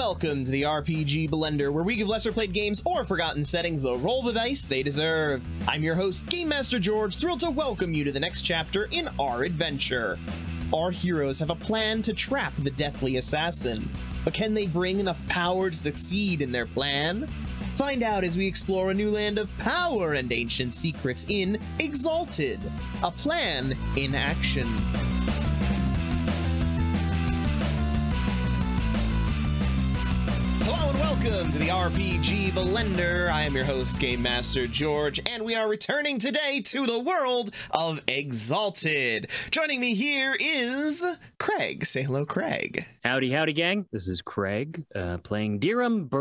welcome to the RPG Blender, where we give lesser played games or forgotten settings the roll the dice they deserve. I'm your host, Game Master George, thrilled to welcome you to the next chapter in our adventure. Our heroes have a plan to trap the deathly assassin, but can they bring enough power to succeed in their plan? Find out as we explore a new land of power and ancient secrets in Exalted, a plan in action. Hello and welcome to the RPG Blender. I am your host, Game Master George, and we are returning today to the world of Exalted. Joining me here is Craig. Say hello, Craig. Howdy, howdy, gang. This is Craig, playing Dirum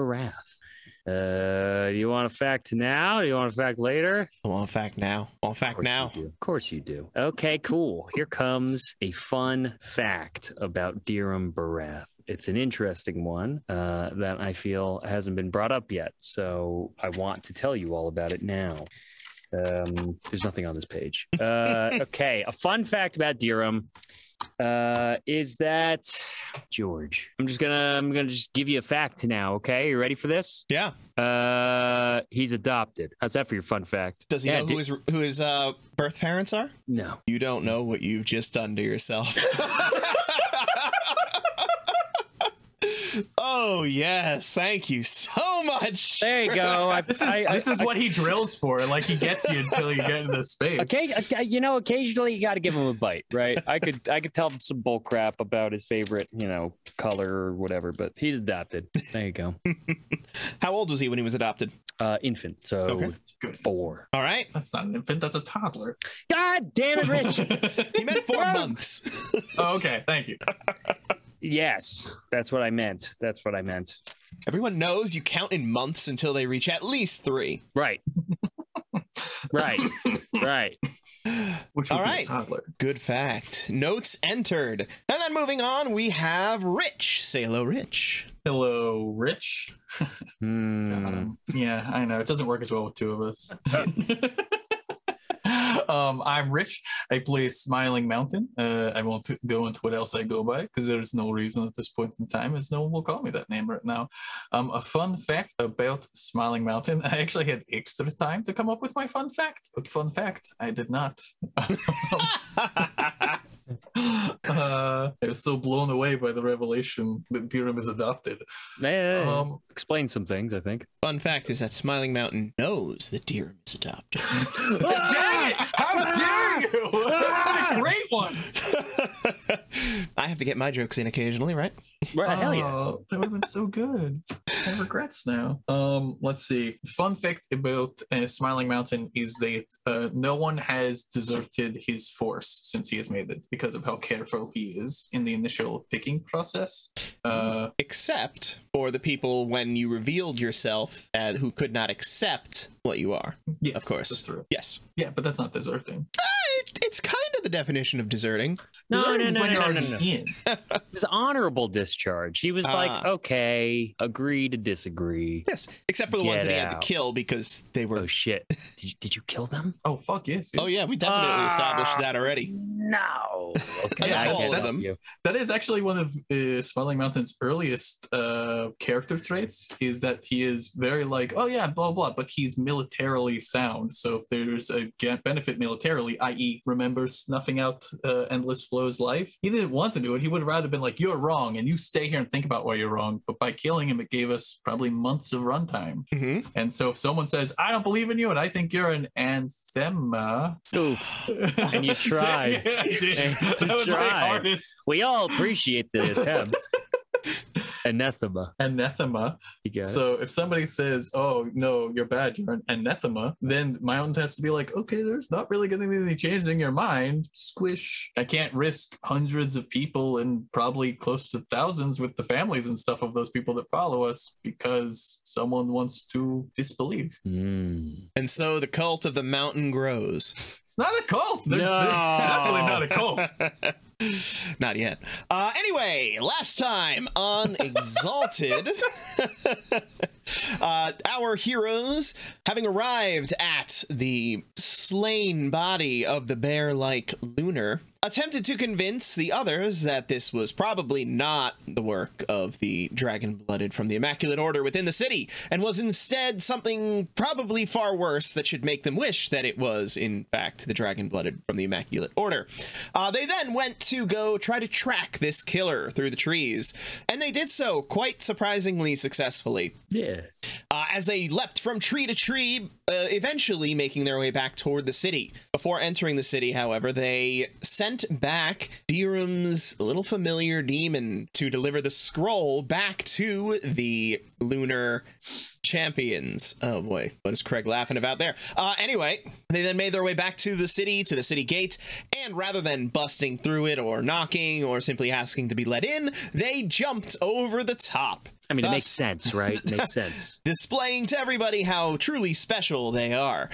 and Do you want a fact now? Do you want a fact later? I want a fact now. I want a fact now. Of course you do. Okay, cool. Here comes a fun fact about Dirum and It's an interesting one that I feel hasn't been brought up yet, so I want to tell you all about it now. There's nothing on this page. Okay, a fun fact about Dirum is that George. I'm gonna just give you a fact now. Okay, you ready for this? Yeah. He's adopted. How's that for your fun fact? Does he know who his birth parents are? No. You don't know what you've just done to yourself. Oh yes, thank you so much. There you go. This is what he drills for. Like, he gets you until you get into space. Okay, you know, occasionally you got to give him a bite, right? I could tell him some bull crap about his favorite, color or whatever, but he's adopted. There you go. How old was he when he was adopted? Infant. So okay. 4. All right. That's not an infant. That's a toddler. God damn it, Rich. He meant 4 months. Oh, okay. Thank you. Yes, that's what I meant. That's what I meant. Everyone knows you count in months until they reach at least 3. Right. Right. Right. Which would be a toddler. Good fact. Notes entered. And then moving on, we have Rich. Say hello, Rich. Hello, Rich. Yeah, I know. It doesn't work as well with 2 of us. I'm Rich. I play Smiling Mountain. I won't go into what else I go by because there's no reason at this point in time, as no one will call me that name right now. A fun fact about Smiling Mountain. I actually had extra time to come up with my fun fact, but fun fact, I did not. I was so blown away by the revelation that Dirum is adopted. Explain some things, I think. Fun fact is that Smiling Mountain knows that Dirum is adopted. Dang it! How dare you! What a great one! I have to get my jokes in occasionally, right? Right, hell yeah. That would have been so good. I have regrets now. Let's see. Fun fact about Smiling Mountain is that no one has deserted his force since he has made it because of how careful he is in the initial picking process. Except for the people when you revealed yourself who could not accept what you are. Yes, of course. That's true. Yes. Yeah, but that's not deserting. It's kind of the definition of deserting. No. It was honorable discharge. He was like, okay, agree to disagree. Yes, except for the ones that he had to kill because they were... Oh, shit. Did you kill them? Oh, fuck yes. Dude. Oh, yeah, we definitely established that already. No. Okay, I all of them. That is actually one of Smiling Mountain's earliest character traits, is that he is very like, oh yeah, blah, blah, but he's militarily sound. So if there's a benefit militarily, i.e. remember snuffing out Endless Flow's life, he didn't want to do it. He would have rather been like, you're wrong, and you stay here and think about why you're wrong. But by killing him, it gave us probably months of runtime. Mm-hmm. And so if someone says, I don't believe in you, and I think you're an anathema. Oof. And you tried. Yeah, that was my hardest. We all appreciate the attempt. Anathema. So if somebody says, oh no, you're bad, you're an anathema, then Mountain has to be like, okay, there's not really going to be any change in your mind. Squish. I can't risk hundreds of people and probably close to thousands with the families and stuff of those people that follow us because someone wants to disbelieve. And so the cult of the mountain grows. It's not a cult. They're definitely not a cult. Not yet. Anyway, last time on Exalted, our heroes, having arrived at the slain body of the bear-like Lunar, attempted to convince the others that this was probably not the work of the dragon-blooded from the Immaculate Order within the city, and was instead something probably far worse that should make them wish that it was, in fact, the dragon-blooded from the Immaculate Order. They then went to go try to track this killer through the trees, and they did so quite surprisingly successfully. Yeah. As they leapt from tree to tree, eventually making their way back toward the city. Before entering the city, however, they sent back Dirum's little familiar demon to deliver the scroll back to the lunar champions. Oh boy, what is Craig laughing about there? Anyway, they then made their way back to the city gate, and rather than busting through it or knocking or simply asking to be let in, they jumped over the top. I mean, it makes sense, right? It makes sense. Displaying to everybody how truly special they are.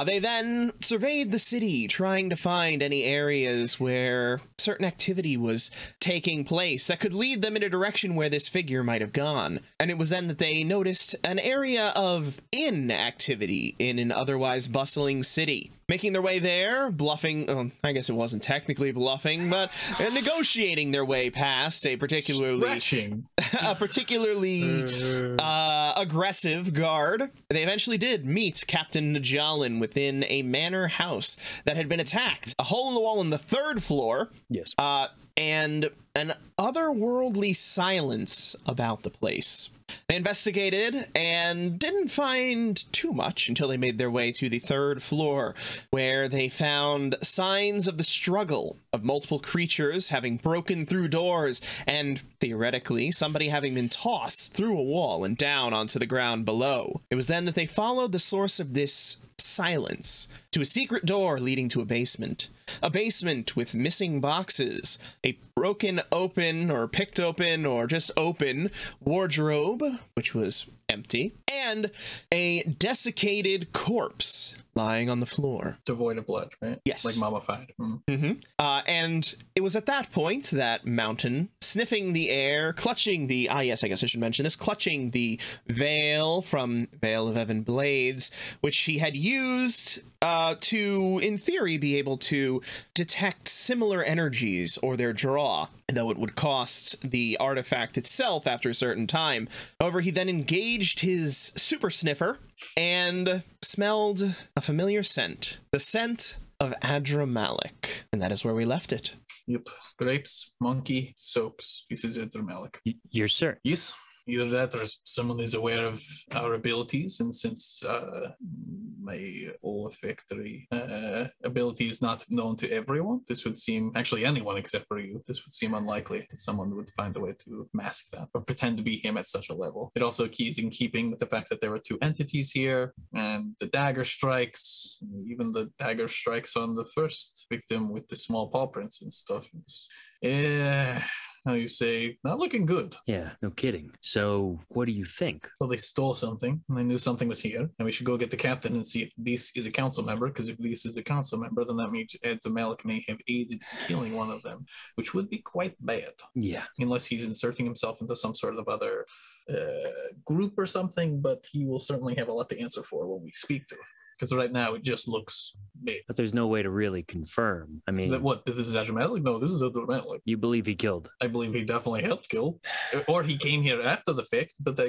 They then surveyed the city, trying to find any areas where certain activity was taking place that could lead them in a direction where this figure might have gone. And it was then that they noticed an area of inactivity in an otherwise bustling city. Making their way there, bluffing, I guess it wasn't technically bluffing, but negotiating their way past a particularly aggressive guard. They eventually did meet Captain Najalin within a manor house that had been attacked. A hole in the wall on the 3rd floor. Yes. And an otherworldly silence about the place. They investigated and didn't find too much until they made their way to the 3rd floor, where they found signs of the struggle of multiple creatures having broken through doors and, theoretically, somebody having been tossed through a wall and down onto the ground below. It was then that they followed the source of this silence to a secret door leading to a basement with missing boxes, a broken open or picked open or just open wardrobe, which was empty, and a desiccated corpse lying on the floor. Devoid of blood, right? Yes. Like mummified. And it was at that point that Mountain, sniffing the air, clutching the, yes, I guess I should mention this, clutching the veil from Veil of Evan Blades, which he had used to, in theory, be able to detect similar energies or their draw, though it would cost the artifact itself after a certain time. However, he then engaged his super sniffer and smelled a familiar scent, the scent of Adramalihk, and that is where we left it. Yep. Grapes, monkey, soaps. This is Adramalihk. Yes, sir. Yes. Either that or someone is aware of our abilities, and since my olfactory ability is not known to everyone, this would seem, actually anyone except for you, this would seem unlikely that someone would find a way to mask that or pretend to be him at such a level. It also is in keeping with the fact that there were 2 entities here, and the dagger strikes, even the dagger strikes on the first victim with the small paw prints and stuff. How you say, not looking good. Yeah, no kidding. So what do you think? Well, they stole something, and they knew something was here, and we should go get the captain and see if this is a council member, because if this is a council member, then that means Adramalihk may have aided in killing one of them, which would be quite bad. Yeah. Unless he's inserting himself into some sort of other group or something, but he will certainly have a lot to answer for when we speak to him. Because right now it just looks big. But there's no way to really confirm. I mean, what? This is Adramalihk? No, this is Adramalihk. You believe he killed? I believe he definitely helped kill, or he came here after the fact. But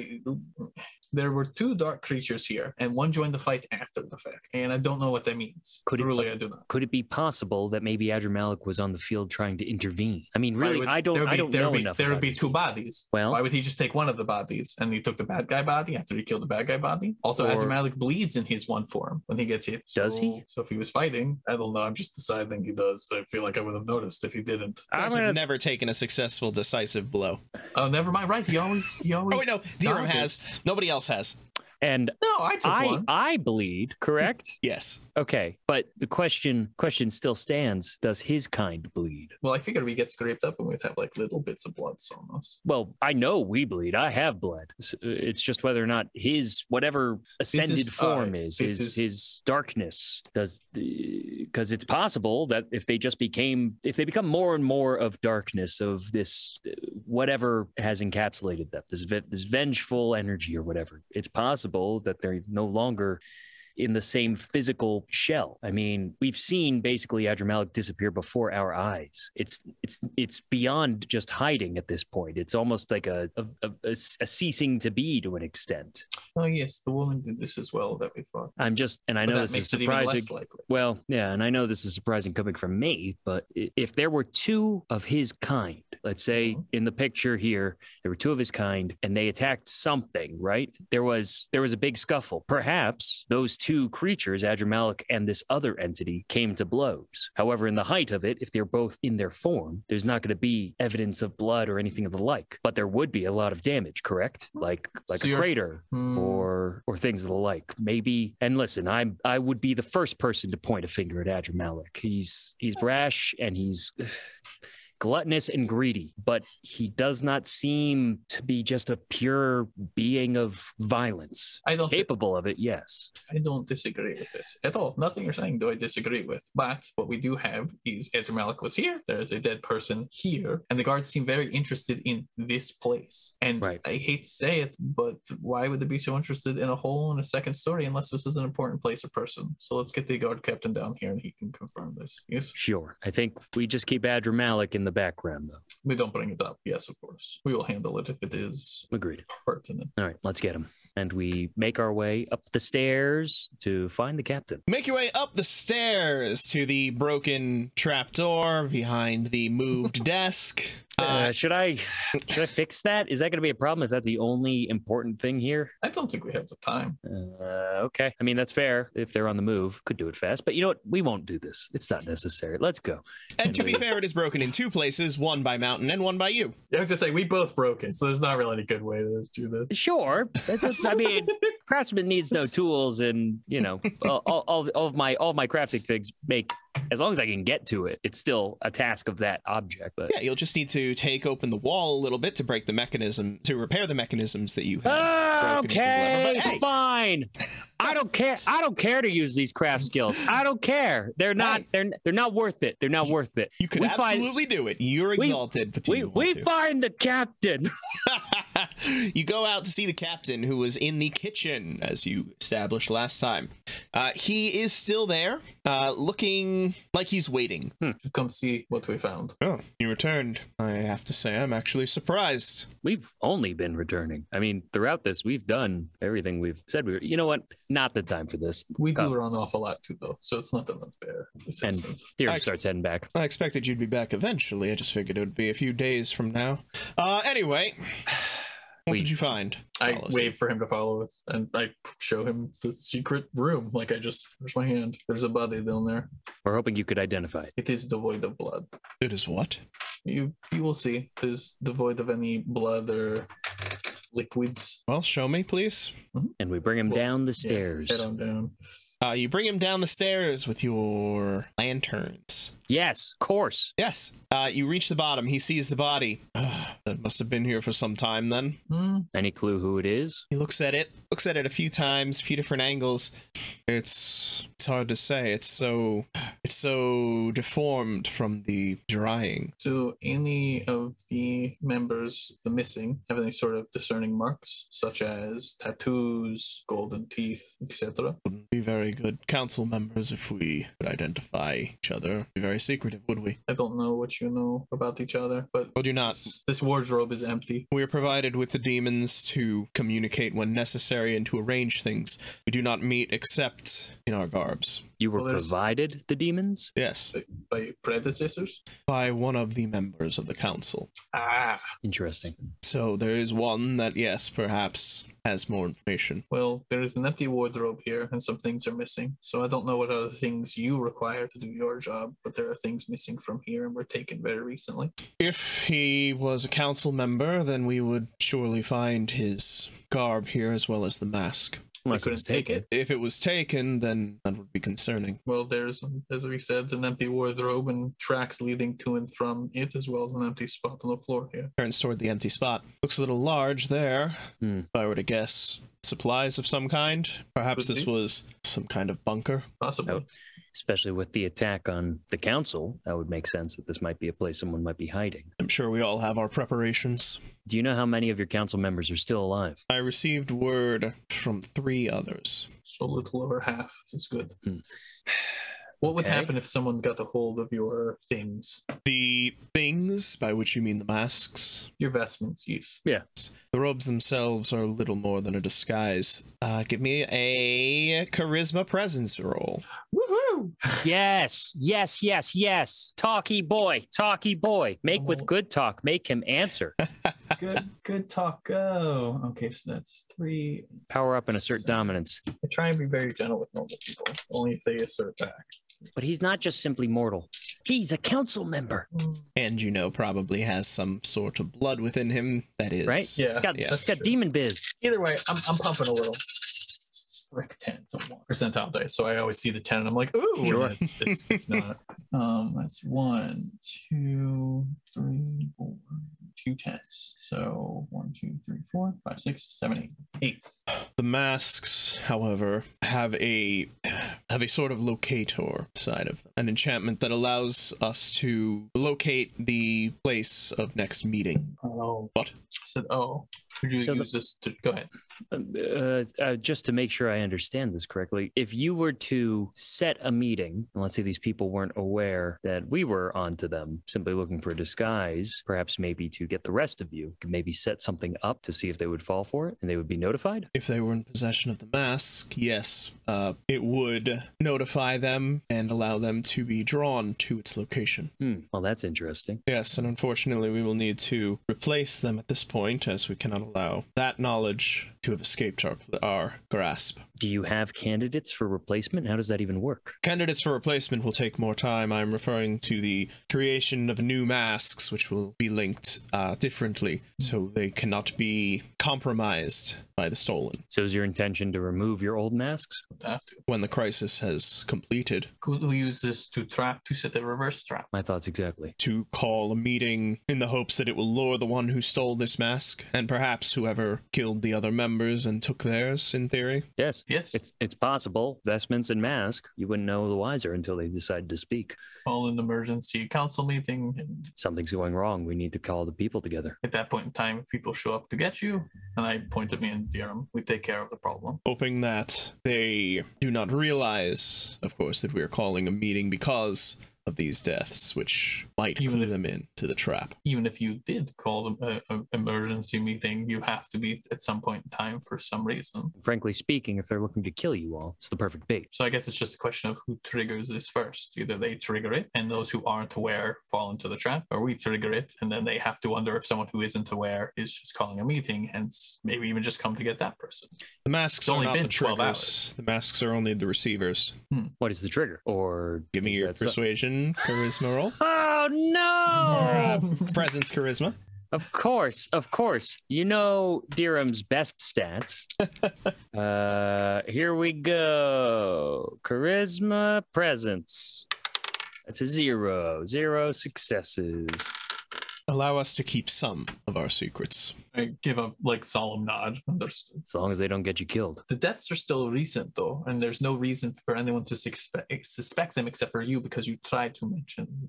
there were 2 dark creatures here, and one joined the fight after the fact, and I don't know what that means. I do not. Could it be possible that maybe Adramalihk was on the field trying to intervene? I mean, really, I don't know enough. There would be 2 bodies. Well, why would he just take one of the bodies and he took the bad guy body after he killed the bad guy body? Also, Adramalihk bleeds in his one form when he gets hit. Does he? So if he was fighting, I don't know. I'm just deciding he does. I feel like I would have noticed if he didn't. I've never taken a successful decisive blow. Oh, never mind. Right? He always. Oh wait, no. Dirum has. Nobody else has. And no, I took one. I bleed, correct? Yes. Okay, but the question still stands: does his kind bleed? Well, I figured we get scraped up and we'd have like little bits of blood on us. Well, I know we bleed. I have blood. It's just whether or not his whatever ascended form is his darkness does, because it's possible that if they become more and more of darkness, of this whatever has encapsulated them, this vengeful energy or whatever, it's possible that they're no longer in the same physical shell. I mean, we've seen basically Adramalihk disappear before our eyes. It's beyond just hiding at this point. It's almost like a ceasing to be to an extent. Oh yes, the woman did this as well that we thought. I know this is surprising. Well, yeah, and I know this is surprising coming from me, but if there were two of his kind, let's say in the picture here, there were two of his kind, and they attacked something, right? There was a big scuffle. Perhaps those two creatures, Adramalihk and this other entity, came to blows. However, in the height of it, if they're both in their form, there's not going to be evidence of blood or anything of the like, but there would be a lot of damage, correct? Like a crater or things of the like. Maybe. And listen, I would be the first person to point a finger at Adramalihk. He's brash and he's gluttonous and greedy, but he does not seem to be just a pure being of violence. Capable of it, yes. I don't disagree with this at all. Nothing you're saying do I disagree with. But what we do have is Adramalihk was here. There's a dead person here, and the guards seem very interested in this place. And I hate to say it, but why would they be so interested in a hole in a second story unless this is an important place or person? So let's get the guard captain down here, and he can confirm this. Yes. Sure. I think we just keep Adramalihk in the background, though. We don't bring it up. Yes, of course. We will handle it if it is pertinent. All right, let's get him. And we make our way up the stairs to find the captain. Make your way up the stairs to the broken trapdoor behind the moved desk. Should I fix that? Is that going to be a problem if that's the only important thing here? I don't think we have the time. Okay. I mean, that's fair. If they're on the move, could do it fast. But you know what? We won't do this. It's not necessary. Let's go. And to be fair, it is broken in two places, one by Mountain and one by you. I was going to say, we both broke it, so there's not really any good way to do this. Sure. I mean, craftsman needs no tools, and, you know, all of my crafting things make, as long as I can get to it, it's still a task of that object. But yeah, you'll just need to take open the wall a little bit to break the mechanism, to repair the mechanisms that you have. Okay, fine. I don't care. I don't care to use these craft skills. I don't care. They're not. They're not worth it. They're not worth it. You could absolutely do it. You're exalted. But we find the captain. You go out to see the captain, who was in the kitchen, as you established last time. He is still there, looking like he's waiting. Come see what we found. Oh, you returned. I have to say, I'm actually surprised. We've only been returning. I mean, throughout this, we've done everything we've said we were. You know what? Not the time for this. We do run off a lot too, though, so it's not that unfair. And Dirum starts heading back. I expected you'd be back eventually. I just figured it would be a few days from now. Anyway. What did you find? I wait for him to follow us, and I show him the secret room. Like, where's my hand? There's a body down there. We're hoping you could identify it. It is devoid of blood. It is what? You will see. It is devoid of any blood or liquids. Well, show me, please. And we bring him down the stairs. Head on down. You bring him down the stairs with your lanterns. Yes, of course. Yes. You reach the bottom. He sees the body. That must have been here for some time then. Any clue who it is? He looks at it a few times, a few different angles. It's hard to say. It's so deformed from the drying. Do any of the members, the missing, have any sort of discerning marks, such as tattoos, golden teeth, etc.? Wouldn't be very good council members if we could identify each other. Be very secretive, would we? I don't know what you know about each other, but well, you're not. This wardrobe is empty. We are provided with the demons to communicate when necessary and to arrange things. We do not meet except in our garbs. You were provided the demons? Yes. By predecessors? By one of the members of the council. Interesting. So there is one that, yes, perhaps has more information. Well, there is an empty wardrobe here and some things are missing. So I don't know what other things you require to do your job, but there are things missing from here and were taken very recently. If he was a council member, then we would surely find his garb here as well as the mask. Unless it was taken. If it was taken, then that would be concerning. Well, there's, as we said, an empty wardrobe and tracks leading to and from it, as well as an empty spot on the floor here. Turns toward the empty spot. Looks a little large there, if I were to guess. Supplies of some kind? Perhaps this was some kind of bunker? Possibly. Especially with the attack on the council, that would make sense that this might be a place someone might be hiding. I'm sure we all have our preparations. Do you know how many of your council members are still alive? I received word from 3 others. So a little over half. This is good. What would happen if someone got a hold of your things? The things, by which you mean the masks? Your vestments, yes. Yeah. The robes themselves are little more than a disguise. Give me a charisma presence roll. Woohoo! Yes. Talky boy. Make with good talk. Make him answer. Good talk. Go. Okay, so that's 3. Power up and assert dominance. I try and be very gentle with normal people, only if they assert back. But he's not just simply mortal. He's a council member. And probably has some sort of blood within him. That is. Right? Yeah. He's got demon biz. Either way, I'm pumping a little. Like 10, so 1 percentile dice. So I always see the 10 and I'm like, ooh, Sure. it's not. That's 1, 2, 3, 4, 2 10s. So 1, 2, 3, 4, 5, 6, 7, 8. The masks, however, have a sort of locator side of them. An enchantment that allows us to locate the place of next meeting. Oh. What? I said, oh. Could you use this to go ahead? Just to make sure I understand this correctly, if you were to set a meeting, and let's say these people weren't aware that we were onto them, simply looking for a disguise, perhaps maybe to get the rest of you, could maybe set something up to see if they would fall for it and they would be notified? If they were in possession of the mask, yes, it would notify them and allow them to be drawn to its location. Well, that's interesting. Yes, and unfortunately we will need to replace them at this point, as we cannot allow that knowledge to have escaped our grasp. Do you have candidates for replacement? How does that even work? Candidates for replacement will take more time. I'm referring to the creation of new masks, which will be linked differently, so they cannot be compromised by the stolen. So is your intention to remove your old masks? Have to. When the crisis has completed. Could we use this to set a reverse trap? My thoughts exactly. To call a meeting in the hopes that it will lure the one who stole this mask, and perhaps whoever killed the other members and took theirs, in theory. Yes. Yes. It's possible. Vestments and mask, you wouldn't know the wiser until they decide to speak. Call an emergency council meeting, and Something's going wrong. We need to call the people together. at that point in time, if people show up to get you, and I point at me and Dirum, we take care of the problem. Hoping that they do not realize, of course, that we are calling a meeting because of these deaths, which might clue them into the trap. Even if you did call them an emergency meeting, you have to meet at some point in time for some reason. Frankly speaking, if they're looking to kill you all, it's the perfect bait. So I guess it's just a question of who triggers this first. Either they trigger it and those who aren't aware fall into the trap, or we trigger it and then they have to wonder if someone who isn't aware is just calling a meeting, hence maybe even just come to get that person. The masks It's are only not been the 12 triggers. hours. The masks are only the receivers. What is the trigger? Or Give me is your that so- persuasion charisma roll. Oh no! Presence charisma. Of course. You know Dirham's best stats. Here we go. Charisma, presence. That's a 0. 0 successes. Allow us to keep some of our secrets. I give a solemn nod. Understood. As long as they don't get you killed. The deaths are still recent though, and there's no reason for anyone to suspect them except for you because you tried to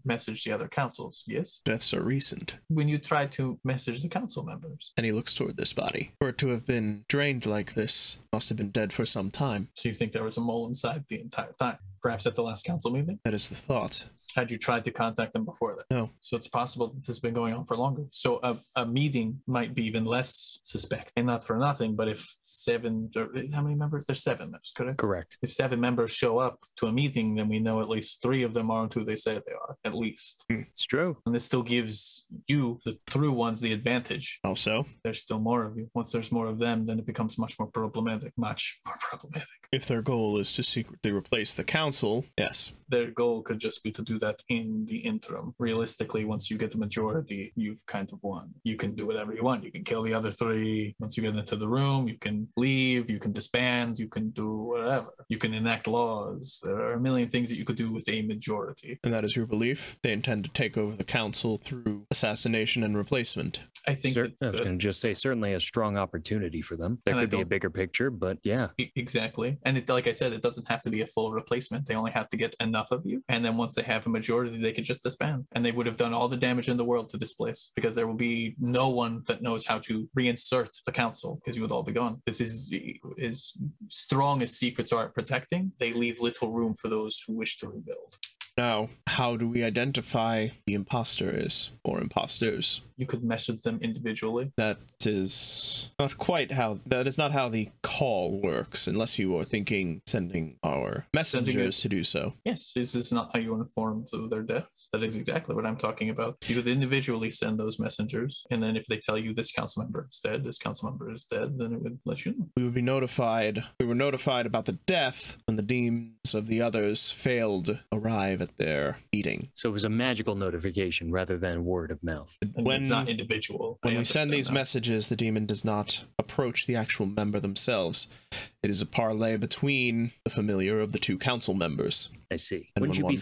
message the other councils, yes? Deaths are recent. When you tried to message the council members. And he looks toward this body. For it to have been drained like this, must have been dead for some time. So you think there was a mole inside the entire time? Perhaps at the last council meeting? That is the thought. Had you tried to contact them before that? No. So it's possible that this has been going on for longer. So a meeting might be even less suspect. And not for nothing, but if 7, or how many members? There's 7 members, correct? Correct. If 7 members show up to a meeting, then we know at least 3 of them aren't who they say they are, at least. It's true. And this still gives you, the true ones, the advantage. Also, There's still more of you. Once there's more of them, then it becomes much more problematic. Much more problematic. if their goal is to secretly replace the council, yes. Their goal could just be to do that in the interim. Realistically, once you get the majority, you've kind of won. You can do whatever you want. You can kill the other 3. Once you get into the room, you can leave, you can disband, you can do whatever. You can enact laws. There are a million things that you could do with a majority. And that is your belief? They intend to take over the council through assassination and replacement. I think I was going to just say certainly a strong opportunity for them. There could be a bigger picture, but yeah. Exactly. And it, like I said, it doesn't have to be a full replacement. They only have to get enough of you. And then once they have a majority, they could just disband. And they would have done all the damage in the world to this place because there will be no one that knows how to reinsert the council because you would all be gone. This is as strong as secrets are at protecting. They leave little room for those who wish to rebuild. Now, how do we identify the imposters or imposters? You could message them individually. That is not how the call works, unless you are thinking sending our messengers to do so. Yes, this is not how you inform of their deaths. That is exactly what I'm talking about. You could individually send those messengers, and then if they tell you this council member is dead, then it would let you know. We would be notified. We were notified about the death when the demons of the others failed to arrive at their meeting. So it was a magical notification rather than word of mouth. It's not individual. When we send these messages, the demon does not approach the actual member themselves. It is a parlay between the familiar of the two council members. I see. And wouldn't you be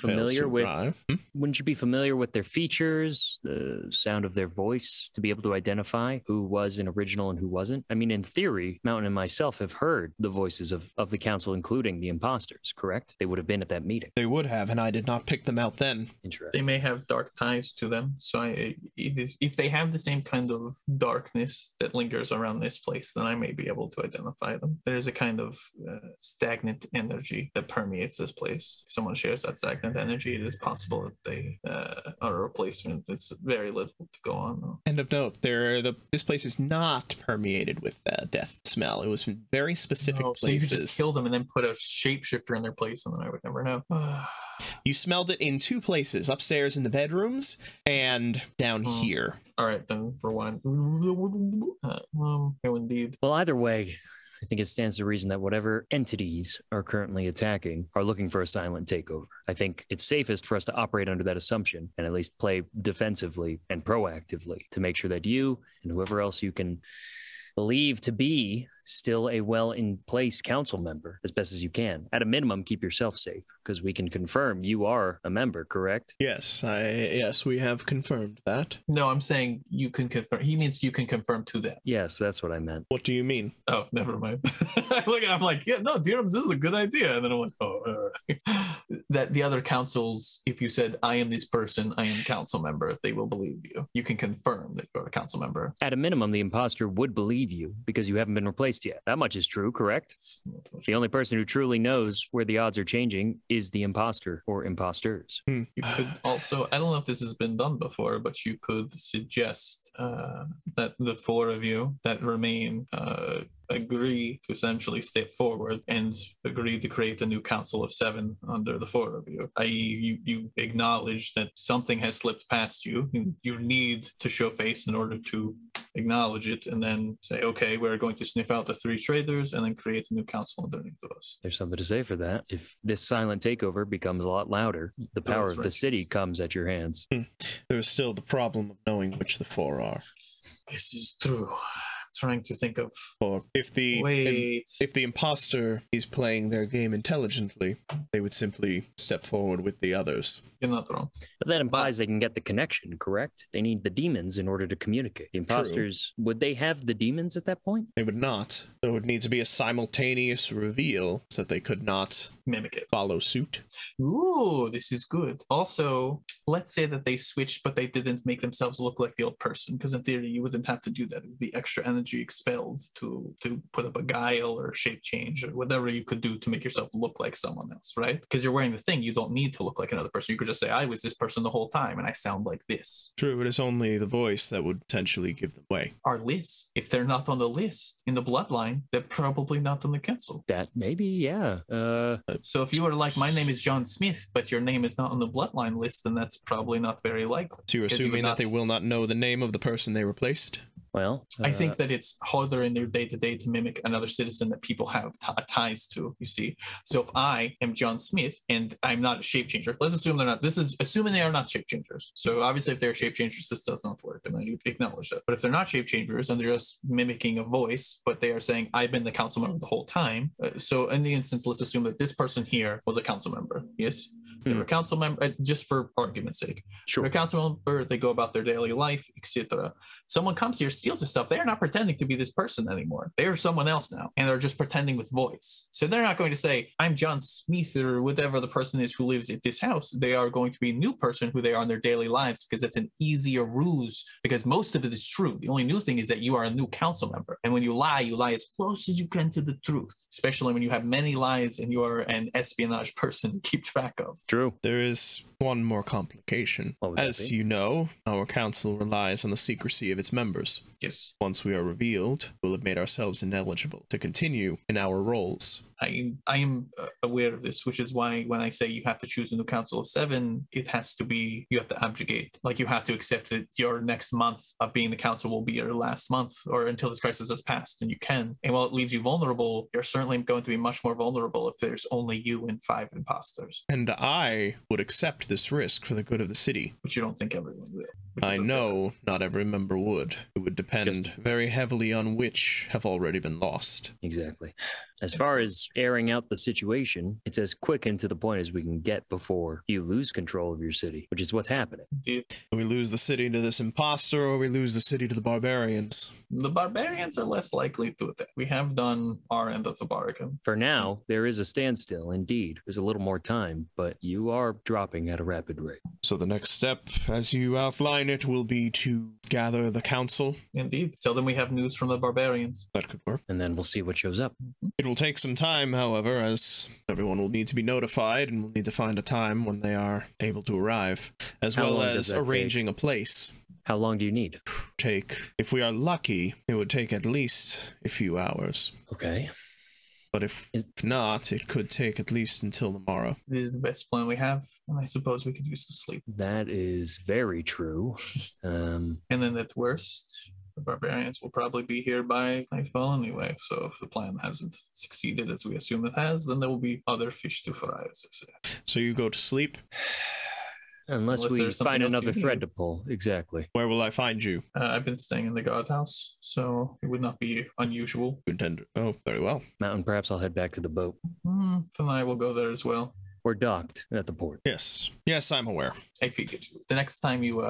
familiar with their features, the sound of their voice, to be able to identify who was an original and who wasn't? I mean, in theory, Mountain and myself have heard the voices of the council, including the imposters, correct? They would have been at that meeting. They would have, and I did not pick them out then. Interesting. They may have dark ties to them. So if they have the same kind of darkness that lingers around this place, then I may be able to identify them. There's a kind of stagnant energy that permeates this place. If someone shares that stagnant energy, it is possible that they are a replacement. It's very little to go on, though. End of note. This place is not permeated with death smell. It was in very specific places. So you could just kill them and then put a shapeshifter in their place, and then I would never know. You smelled it in two places, upstairs in the bedrooms and down here. All right, then for one. Indeed. Well, either way, I think it stands to reason that whatever entities are currently attacking are looking for a silent takeover. I think it's safest for us to operate under that assumption and at least play defensively and proactively to make sure that you and whoever else you can believe to be still a well-in-place council member as best as you can. At a minimum, keep yourself safe, because we can confirm you are a member, correct? Yes, yes, we have confirmed that. No, I'm saying you can confirm. He means you can confirm to them. Yes, that's what I meant. What do you mean? Oh, never mind. I look at I'm like, yeah, no, Dirums, this is a good idea. And then I'm like, oh, that the other councils, if you said, I am this person, I am a council member, they will believe you. You can confirm that you're a council member. At a minimum, the imposter would believe you because you haven't been replaced yet. That much is true, correct? The only person who truly knows where the odds are changing is the imposter or imposters. You could also, I don't know if this has been done before, but you could suggest that the four of you that remain agree to essentially step forward and agree to create a new council of 7 under the 4 of you. I.e., you acknowledge that something has slipped past you. You need to show face in order to acknowledge it, and then say, okay, we're going to sniff out the 3 traitors and then create a new council underneath of us. There's something to say for that. If this silent takeover becomes a lot louder, the power of the city comes at your hands. There's still the problem of knowing which the 4 are. This is true. Trying to think of, or if the imposter is playing their game intelligently, they would simply step forward with the others. You're not wrong. But that implies they can get the connection, correct? They need the demons in order to communicate. The imposters, would they have the demons at that point? They would not. There would need to be a simultaneous reveal so that they could not mimic it. Follow suit. Ooh, this is good. Also, let's say that they switched, but they didn't make themselves look like the old person, because in theory, you wouldn't have to do that. It would be extra energy expelled to put up a guile or shape change or whatever you could do to make yourself look like someone else, right? Because you're wearing the thing, you don't need to look like another person. You could just say, I was this person the whole time and I sound like this. True, it is only the voice that would potentially give them away. Our list, if they're not on the list in the bloodline, they're probably not on the council. That maybe, yeah. So if you were like, my name is John Smith, but your name is not on the bloodline list, then that's probably not very likely. So you're assuming that they will not know the name of the person they replaced? Well, I think that it's harder in their day-to-day to mimic another citizen that people have ties to, you see. So if I am John Smith and I'm not a shape changer, let's assume they're not, this is assuming they are not shape changers. So obviously if they're shape changers, this does not work, and I acknowledge that. But if they're not shape changers and they're just mimicking a voice, but they are saying, I've been the council member the whole time. So in the instance, let's assume that this person here was a council member, yes? They're a council member, just for argument's sake. Sure. They're a council member, they go about their daily life, etc. Someone comes here, steals the stuff. They're not pretending to be this person anymore. They're someone else now, and they're just pretending with voice. So they're not going to say, I'm John Smith or whatever the person is who lives at this house. They are going to be a new person who they are in their daily lives, because it's an easier ruse, because most of it is true. The only new thing is that you are a new council member. And when you lie as close as you can to the truth, especially when you have many lies and you are an espionage person to keep track of. True. There is one more complication. As you know, our council relies on the secrecy of its members. Yes. Once we are revealed, we'll have made ourselves ineligible to continue in our roles. I am aware of this, which is why when I say you have to choose a new council of 7, it has to be, you have to abjugate. Like, you have to accept that your next month of being the council will be your last month, or until this crisis has passed, and you can. And while it leaves you vulnerable, you're certainly going to be much more vulnerable if there's only you and 5 imposters. And I would accept this risk for the good of the city. But you don't think everyone will. I know not every member would. It would depend very heavily on which have already been lost. Exactly. As far as airing out the situation, it's as quick and to the point as we can get before you lose control of your city, which is what's happening. Indeed. We lose the city to this imposter, or we lose the city to the barbarians. The barbarians are less likely to attack. We have done our end of the bargain. For now, there is a standstill, indeed. There's a little more time, but you are dropping at a rapid rate. So the next step, as you outline it, will be to gather the council. Indeed. Tell them we have news from the barbarians. That could work. And then we'll see what shows up. It will take some time, however, as everyone will need to be notified, and we'll need to find a time when they are able to arrive, as How well long as does that arranging a place. How long do you need? If we are lucky, it would take at least a few hours. Okay. But if not, it could take at least until tomorrow. This is the best plan we have, and I suppose we could use the sleep. That is very true. And then at worst, the barbarians will probably be here by nightfall anyway. So if the plan hasn't succeeded as we assume it has, then there will be other fish to fry, as I say. So you go to sleep? Unless we find another thread to pull. Exactly. Where will I find you? I've been staying in the guardhouse, so it would not be unusual. Oh, very well. Mountain, perhaps I'll head back to the boat. Tonight we'll go there as well. We're docked at the port. Yes, I'm aware. I figured you. The next time you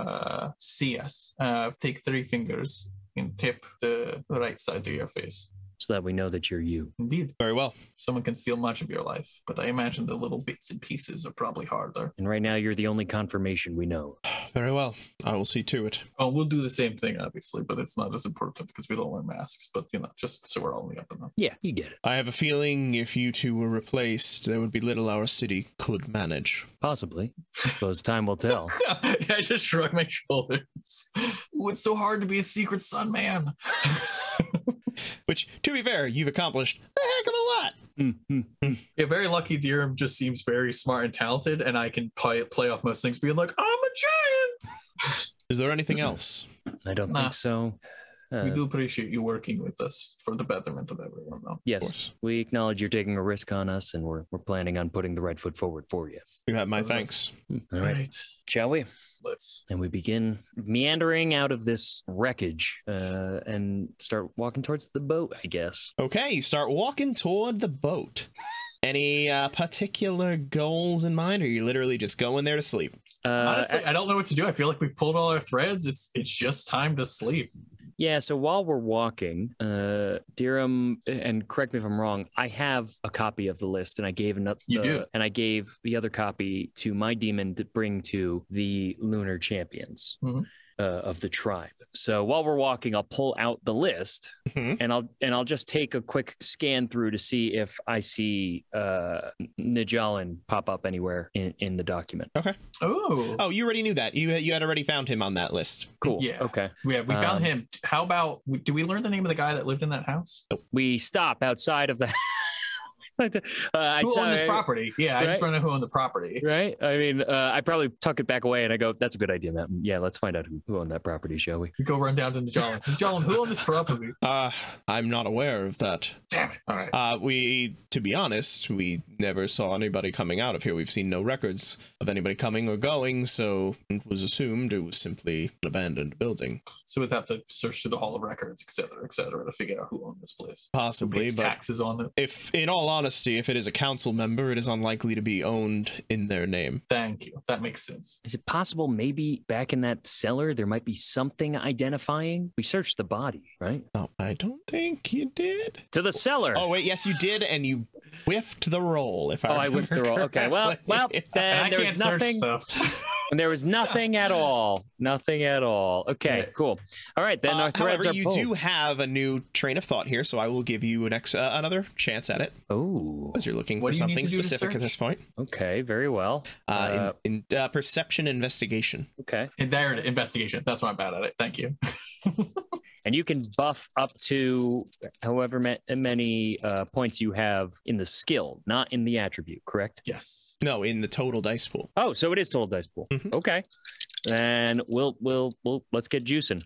see us, take 3 fingers and tip the right side to your face. So that we know that you're you. Indeed. Very well. Someone can steal much of your life, but I imagine the little bits and pieces are probably harder. And right now, you're the only confirmation we know. Very well. I will see to it. Oh, we'll do the same thing, obviously, but it's not as important because we don't wear masks, but, just so we're all in the up and up. Yeah, you get it. I have a feeling if you two were replaced, there would be little our city could manage. Possibly. Suppose time will tell. I just shrug my shoulders. Ooh, it's so hard to be a secret sun man. Which, to be fair, you've accomplished a heck of a lot. Yeah, very lucky Dirum just seems very smart and talented, and I can play off most things being like, I'm a giant! Is there anything else? I don't think so. We do appreciate you working with us for the betterment of everyone, though. Yes, we acknowledge you're taking a risk on us, and we're planning on putting the right foot forward for you. You have my thanks. All right. Shall we? Let's. And we begin meandering out of this wreckage and start walking towards the boat, I guess. Okay, you start walking toward the boat. Any particular goals in mind, or are you literally just going there to sleep? Honestly, I don't know what to do. I feel like we pulled all our threads. It's just time to sleep. Yeah, so while we're walking, Dirum, and correct me if I'm wrong, I have a copy of the list, and I gave and I gave the other copy to my demon to bring to the lunar champions of the tribe. So while we're walking, I'll pull out the list, and I'll just take a quick scan through to see if I see Nijalan pop up anywhere in the document. Okay. Oh, you already knew that. You had already found him on that list. Cool. Yeah. Okay. Yeah, we found him. How about, do we learn the name of the guy that lived in that house? We stop outside of the who owned this property? Yeah, I just want to know who owned the property. Right? I mean, I probably tuck it back away and I go, that's a good idea, Matt. Yeah, let's find out who owned that property, shall we? We go run down to Nijalan. Nijalan, who owned this property? I'm not aware of that. Damn it. All right. To be honest, we never saw anybody coming out of here. We've seen no records of anybody coming or going, so it was assumed it was simply an abandoned building. So we'd have to search through the Hall of Records, et cetera, to figure out who owned this place. Possibly, but taxes on it. If, in all honesty, modesty, if it is a council member, it is unlikely to be owned in their name. Thank you. That makes sense. Is it possible maybe back in that cellar there might be something identifying? We searched the body, right? No, I don't think you did. To the cellar. Oh, wait, yes, you did, and you whiffed the roll. If I whiffed the roll. Okay, well, then there was nothing. And there was nothing at all. Nothing at all. Okay, cool. All right, then our threads however, are you pulled. do have a new train of thought here, so I will give you another chance at it. Oh. Because you're looking What for do you need something to do to specific at search? this point. Okay, very well. In perception investigation. Okay. And there, investigation. That's why I'm bad at it. Thank you. And you can buff up to however many points you have in the skill, not in the attribute, correct? Yes. No, in the total dice pool. Oh, so it is total dice pool. Mhm. Okay. And we'll let's get juicing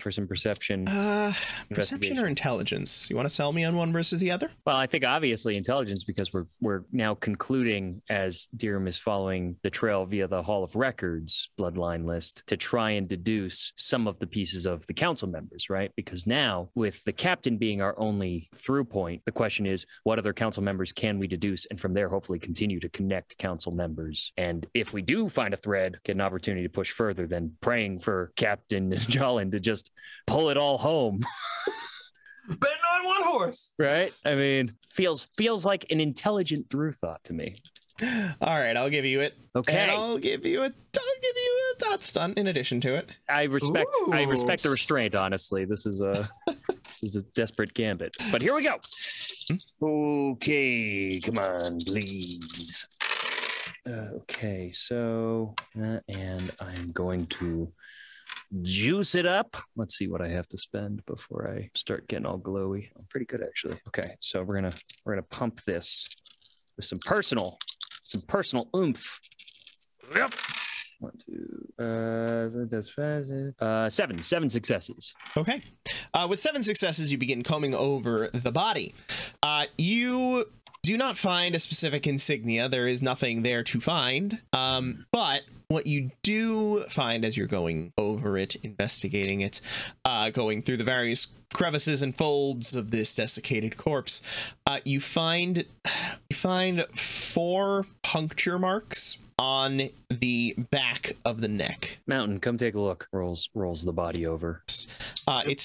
for some perception. Perception Investigation. or intelligence? You want to sell me on one versus the other? Well, I think obviously intelligence, because we're now concluding as Dirum is following the trail via the Hall of Records bloodline list to try and deduce some of the pieces of the council members, right? Because now with the captain being our only through point, the question is what other council members can we deduce, and from there hopefully continue to connect council members. And if we do find a thread, get an opportunity to push further, than praying for Captain Jolin to just pull it all home. Betting on one horse. Right? I mean, feels like an intelligent through thought to me. All right, I'll give you it. Okay. And I'll give you a dot stunt in addition to it. I respect Ooh. the restraint, honestly. This is a desperate gambit. But here we go. Okay, come on, please. Okay, so and I'm going to juice it up. Let's see what I have to spend before I start getting all glowy. I'm pretty good, actually. Okay, so we're gonna pump this with some personal oomph. Yep. 1, 2, that's fast. Seven successes. Okay. With 7 successes, you begin combing over the body. You do not find a specific insignia. There is nothing there to find. But what you do find as you're going over it, investigating it, going through the various crevices and folds of this desiccated corpse, you find 4 puncture marks on the back of the neck. Mountain, come take a look. Rolls the body over. It's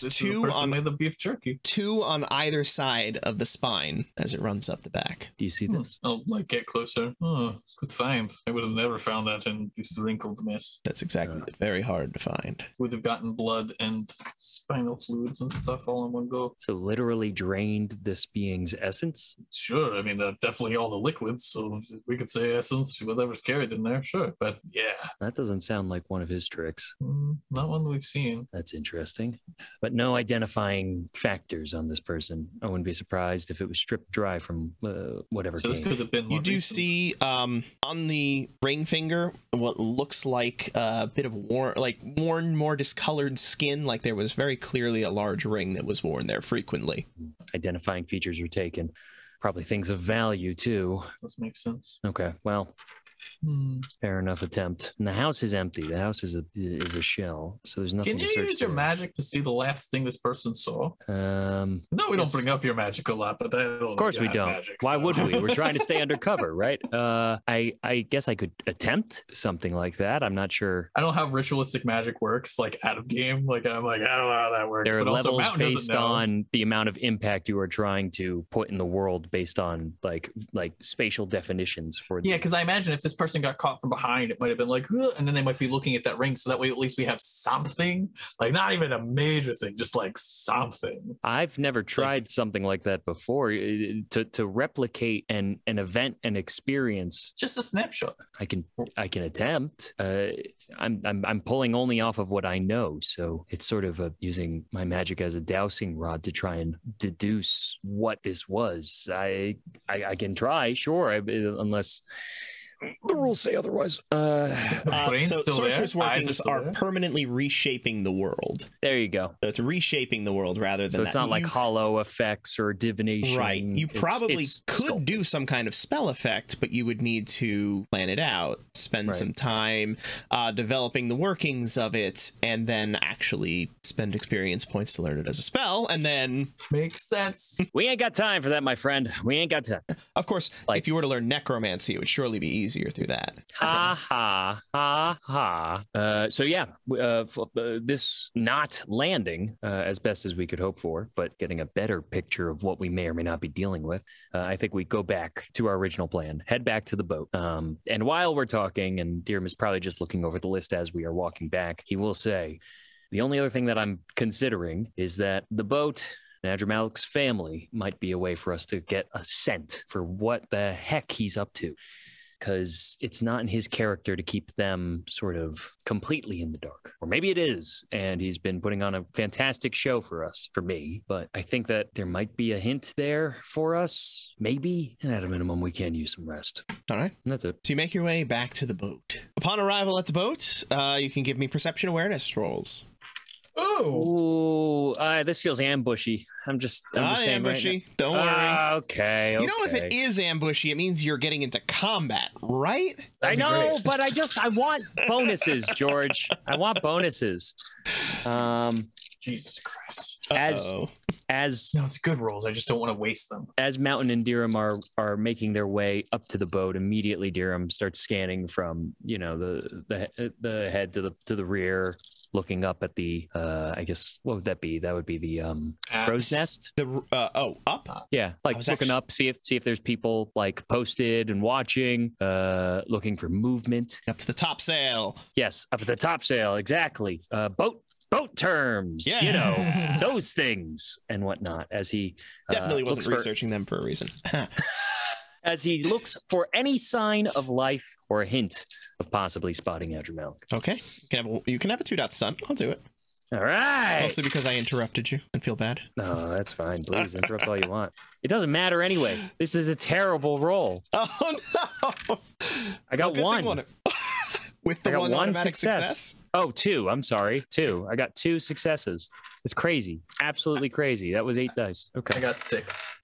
This is the 2 person on made the beef jerky. 2 on either side of the spine as it runs up the back. Do you see this? I'll get closer. Oh, it's good find. I would have never found that in this wrinkled mess. That's exactly very hard to find. Would have gotten blood and spinal fluids and stuff all in one go. So literally drained this being's essence? Sure, I mean, definitely all the liquids, so we could say essence, whatever's carried in there, sure. But yeah, That doesn't sound like one of his tricks. not one we've seen. That's interesting. But no identifying factors on this person. I wouldn't be surprised if it was stripped dry from whatever So this came. could have been You more do recent. see on the ring finger what looks like a bit of worn, more discolored skin, like there was very clearly a large ring that was worn there frequently. Identifying features were taken. Probably things of value, too. Does make sense. Okay, well, fair enough attempt. And the house is empty. The house is a shell, so there's nothing Can you to search use your there. magic to see the last thing this person saw? No, we don't Yes. bring up your magic a lot, but Of course we don't. Why would we? We're trying to stay undercover, right? I guess I could attempt something like that. I'm not sure. I don't know how ritualistic magic works, like out of game. Like I'm like, I don't know how that works. There are but also levels Mountain doesn't based know. on the amount of impact you are trying to put in the world, based on like spatial definitions for. Yeah, because I imagine if this person got caught from behind, it might have been like, "Ugh," and then they might be looking at that ring, so that way at least we have something, like not even a major thing, just like something. I've never tried something like that before. To replicate an event and experience. Just a snapshot. I can attempt. I'm pulling only off of what I know, so it's sort of using my magic as a dowsing rod to try and deduce what this was. I can try, sure, unless The rules say otherwise. Brain's So still sorcerer's there. Eyes workings still are there. permanently reshaping the world. There you go. So it's reshaping the world rather than So it's that. not like hollow effects or divination. Right. You probably it's could sculpted. do some kind of spell effect, but you would need to plan it out, spend Right. some time developing the workings of it, and then actually spend experience points to learn it as a spell. And then, Makes sense. We ain't got time for that, my friend. We ain't got time. of course, Like- if you were to learn necromancy, it would surely be easier through that. Ha ha ha ha. So yeah, this not landing as best as we could hope for, but getting a better picture of what we may or may not be dealing with. I think we go back to our original plan, head back to the boat. And while we're talking, and Dirum is probably just looking over the list as we are walking back, he will say, the only other thing that I'm considering is that the boat and Adramalikh's family might be a way for us to get a scent for what the heck he's up to. Because it's not in his character to keep them sort of completely in the dark. Or maybe it is, and he's been putting on a fantastic show for us, for me. But I think that there might be a hint there for us, maybe. And at a minimum, we can use some rest. All right. And that's it. So you make your way back to the boat. Upon arrival at the boat, you can give me perception awareness rolls. Oh, Ooh, this feels ambushy. I'm just saying ambushy. right now. Don't worry. Okay. You know, if it is ambushy, it means you're getting into combat, right? I That'd be know, great. but I want bonuses, George. I want bonuses. Jesus Christ. Uh-oh. As No, it's good rolls. I just don't want to waste them. as Mountain and Dirum are making their way up to the boat, immediately Dirum starts scanning from the head to the rear, looking up at the I guess what would that be? That would be the crow's nest. The up. Yeah, like was looking actually- up, see if there's people like posted and watching, looking for movement. Up to the top sail. Yes, up at the top sail, exactly. Boat terms, Yeah. those things and whatnot. As he Definitely looks wasn't researching them for a reason. as he looks for any sign of life or a hint of possibly spotting Adramalihk. Okay. You can have a 2-dot stunt. I'll do it. All right. Mostly because I interrupted you and feel bad. No, that's fine. Please interrupt all you want. It doesn't matter anyway. This is a terrible roll. Oh no! I got Good thing one. With the I got one one automatic success. Oh, two. I'm sorry. Two. I got 2 successes. It's crazy. Absolutely crazy. That was 8 dice. I Okay. got 6.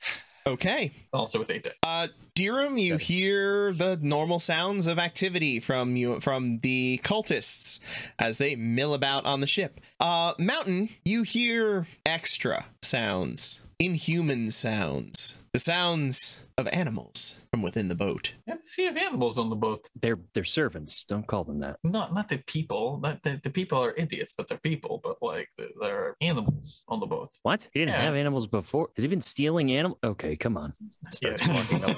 Okay. Also with 8 dice. Dirum, you hear the normal sounds of activity from the cultists as they mill about on the ship. Mountain, you hear extra sounds, inhuman sounds, the sounds of animals from within the boat. Yeah, see if animals on the boat. They're servants. Don't call them that. Not the people. Not the people are idiots, but they're people. But like there are animals on the boat. What? He didn't Yeah. have animals before. Has he been stealing animals? Okay, come on. Starts walking up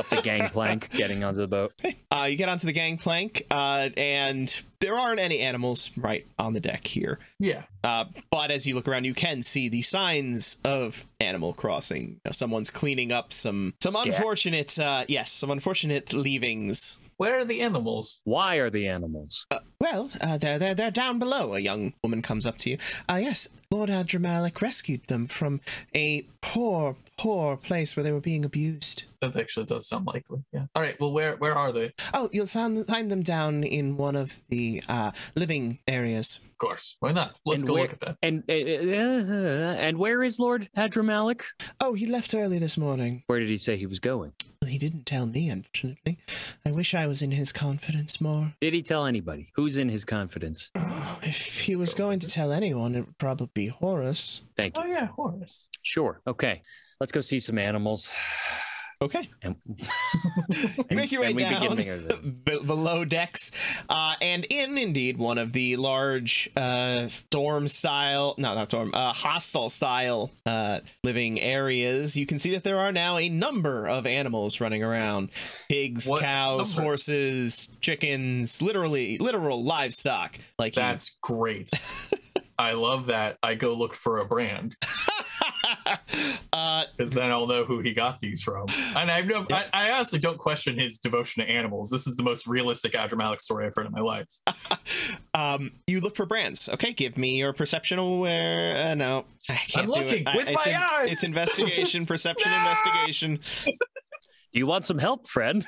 the gangplank, getting onto the boat. You get onto the gangplank, and there aren't any animals right on the deck here. Yeah. But as you look around, you can see the signs of Animal Crossing. You know, someone's cleaning up some Scat. unfortunate, some unfortunate leavings. Where are the animals? Why are the animals? Well, they're down below. A young woman comes up to you. Yes, Lord Adramalihk rescued them from a poor place where they were being abused. That actually does sound likely. Yeah. All right. Well, where are they? Oh, you'll find them down in one of the living areas. Of course. Why not? Let's And go where- look at that. And where is Lord Adramalihk? Oh, he left early this morning. Where did he say he was going? Well, he didn't tell me, unfortunately. I wish I was in his confidence more. Did he tell anybody? Who's in his confidence? Oh, if he was going to tell anyone, it would probably be Horus. Thank you. Oh yeah, Horus. Sure. Okay. Let's go see some animals. Okay. And, You make your way and we down begin there. below decks, and in indeed one of the large hostel style living areas, you can see that there are now a number of animals running around: pigs, What cows, number? horses, chickens, literal livestock. Like That's great. I love that. I go look for a brand because then I'll know who he got these from. And I honestly don't question his devotion to animals. This is the most realistic Adramalihk story I've heard in my life. You look for brands. Okay, give me your perception aware. No, I can't I'm do looking it. with my eyes. It's investigation, perception, investigation. Do you want some help, friend?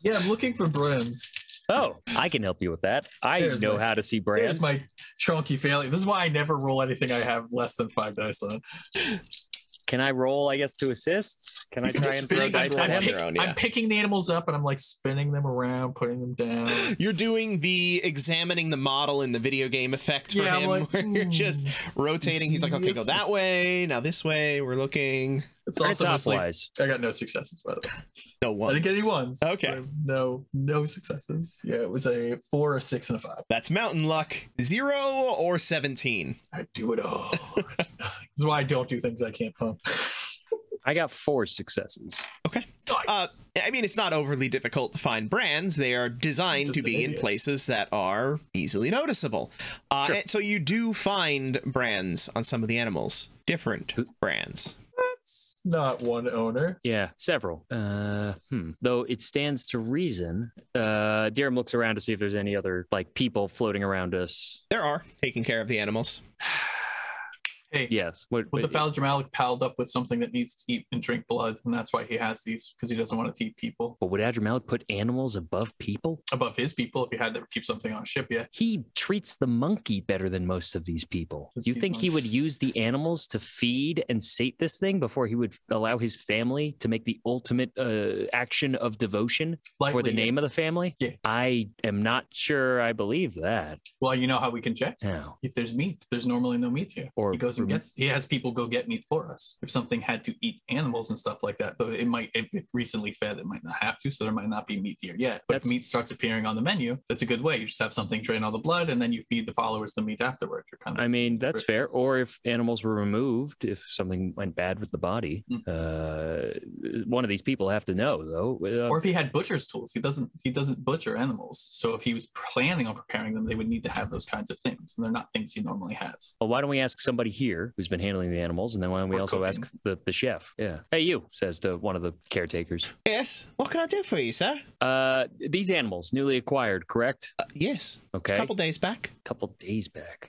Yeah, I'm looking for brands. Oh, I can help you with that. I know how to see brands. Here's my chunky failure. This is why I never roll anything I have less than 5 dice on. Can I roll, I guess, to assist? Can I try and throw dice at him? I'm picking the animals up and I'm like spinning them around, putting them down. You're doing the examining the model in the video game effect for him, like, where you're just rotating. He's like, okay, go that way, now this way, we're looking. It's also just like, I got no successes, by the way. No ones. I didn't get any ones. Okay. No successes. Yeah, it was a 4, a 6, and a 5. That's mountain luck. 0 or 17. I do it all. I do nothing. This is why I don't do things I can't pump. I got 4 successes. Okay. Nice. I mean, it's not overly difficult to find brands. They are designed to be in places that are easily noticeable. Sure. And so you do find brands on some of the animals. Different brands. That's not one owner. Yeah, several. Though it stands to reason. Dirum looks around to see if there's any other like people floating around us. There are, taking care of the animals. Hey, yes. What if Adramalihk palled up with something that needs to eat and drink blood, and that's why he has these, because he doesn't want to eat people. But would Adramalihk put animals above people? Above his people, if he had to keep something on a ship, yeah. He treats the monkey better than most of these people. You think he would use the animals to feed and sate this thing before he would allow his family to make the ultimate action of devotion for the name of the family? Yeah. I am not sure I believe that. Well, you know how we can check? How? If there's meat, there's normally no meat here. Or he goes and he has people go get meat for us. If something had to eat animals and stuff like that, but it might, if it's recently fed, it might not have to, so there might not be meat here yet. But if meat starts appearing on the menu, that's a good way. You just have something drain all the blood, and then you feed the followers the meat afterward. You're kind of. I mean, that's fair. Or if animals were removed, if something went bad with the body, one of these people have to know, though. Or if he had butcher's tools, he doesn't butcher animals. So if he was planning on preparing them, they would need to have those kinds of things, and they're not things he normally has. Well, why don't we ask somebody here who's been handling the animals, and then why don't we also ask the chef? Yeah. Hey, you, says to one of the caretakers. Yes. What can I do for you, sir? These animals, newly acquired, correct? Yes. Okay. A couple days back.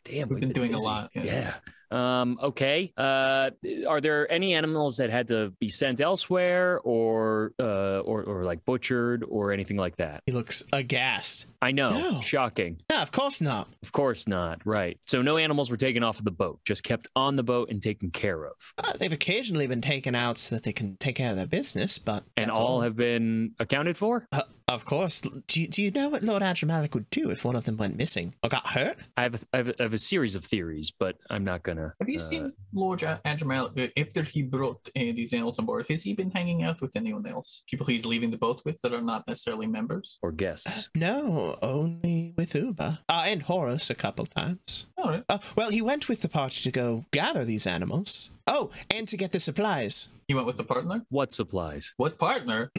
Damn, we've been doing busy. a lot. Yeah. Okay. Are there any animals that had to be sent elsewhere or like butchered or anything like that? He looks aghast. I know. No. Shocking. No, of course not. Of course not. Right. So no animals were taken off of the boat, just kept on the boat and taken care of. They've occasionally been taken out so that they can take care of their business, but and all have been accounted for? Of course. Do you know what Lord Adramalihk would do if one of them went missing or got hurt? I have a series of theories, but I'm not gonna. Have you seen Lord Adramalihk after he brought these animals on board? Has he been hanging out with anyone else? People he's leaving the boat with that are not necessarily members or guests? No, only with Uber and Horus a couple times. All right. Well, he went with the party to go gather these animals. Oh, and to get the supplies. He went with the partner? What supplies? What partner?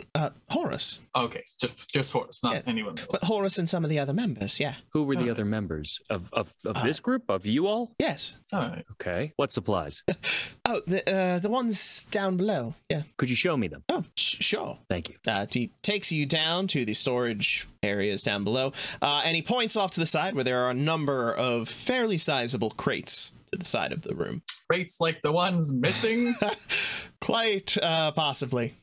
Horus. Okay, just Horus, not anyone else. But Horus and some of the other members, yeah. Who were the other members of this group? Of you all? Yes. All right. Okay. What supplies? Oh, the ones down below. Yeah. Could you show me them? Oh, sure. Thank you. He takes you down to the storage areas down below, and he points off to the side where there are a number of fairly sizable crates to the side of the room. Crates like the ones missing? Quite possibly.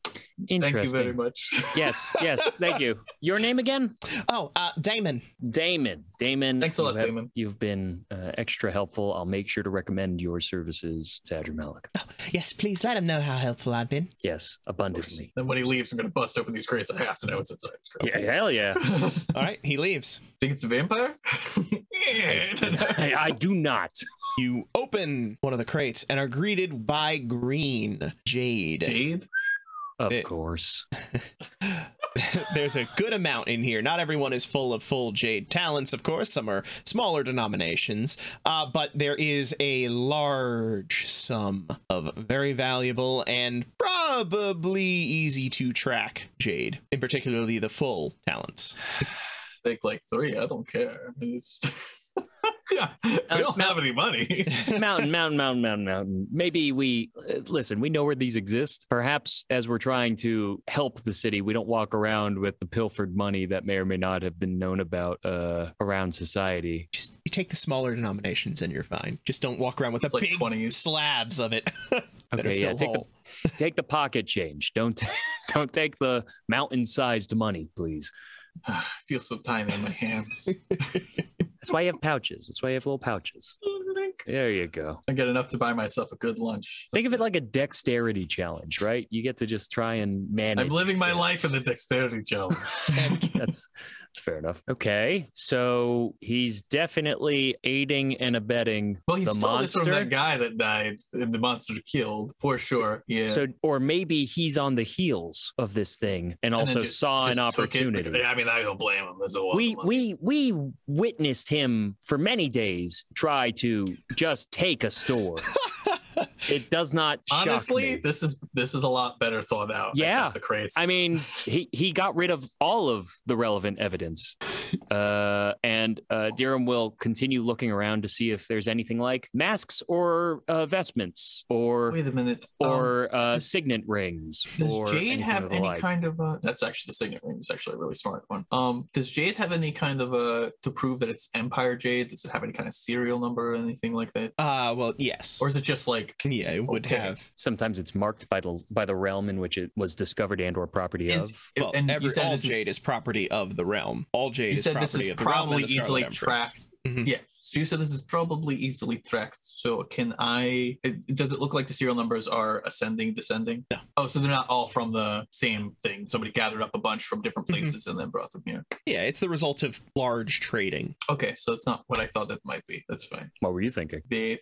Interesting. Thank you very much. Yes, thank you. Your name again? Oh, Damon. Damon. Thanks a lot, Damon. You've been extra helpful. I'll make sure to recommend your services to Adramalihk. Oh, yes, please let him know how helpful I've been. Yes, abundantly. Then when he leaves, I'm going to bust open these crates. I have to know what's inside this crate. Yeah, hell yeah. All right, he leaves. Think it's a vampire? I do not. You open one of the crates and are greeted by green jade. Jade? Of course. There's a good amount in here. Not everyone is full of full jade talents, of course. Some are smaller denominations. But there is a large sum of very valuable and probably easy to track jade, in particularly the full talents. Think like 3. I don't care. We don't have any money. Mountain. Maybe we listen. We know where these exist. Perhaps as we're trying to help the city, we don't walk around with the pilfered money that may or may not have been known about around society. Just you take the smaller denominations and you're fine. Just don't walk around with the like big 20s. slabs of it. Okay, yeah. Take the pocket change. Don't take the mountain-sized money, please. I feel so tiny in my hands. That's why you have pouches. That's why you have little pouches. There you go. I get enough to buy myself a good lunch. Think of it like a dexterity challenge, right? You get to just try and manage. I'm living my life in the dexterity challenge. That's fair enough. Okay, so he's definitely aiding and abetting Well, he the stole this from monster. that guy that died and the monster killed, for sure. Yeah. So, or maybe he's on the heels of this thing and then also just saw an took it. opportunity. I mean, I don't blame him. There's a lot of We money. witnessed him for many days try to just take a store. It does not shock Honestly, me. this is a lot better thought out. Yeah. The crates. I mean, he got rid of all of the relevant evidence. And Dirum will continue looking around to see if there's anything like masks or vestments or wait a minute. or does- signet rings. Does or Jade anything have of the any like. kind of that's actually the signet ring. It's actually a really smart one. Does Jade have any kind of to prove that it's Empire Jade? Does it have any kind of serial number or anything like that? Well, yes. Or is it just like Yeah, it would Okay. have. Sometimes it's marked by the realm in which it was discovered and or property is of. Well, and you said all this is jade is property of the realm. All jade you is said property this is of the realm and probably the Scarlet easily Empress. tracked. Mhm. Yeah. So you said this is probably easily tracked. So does it look like the serial numbers are ascending, descending? No. Oh, so they're not all from the same thing. Somebody gathered up a bunch from different places and then brought them here. Yeah, it's the result of large trading. Okay, so it's not what I thought it might be. That's fine. What were you thinking? The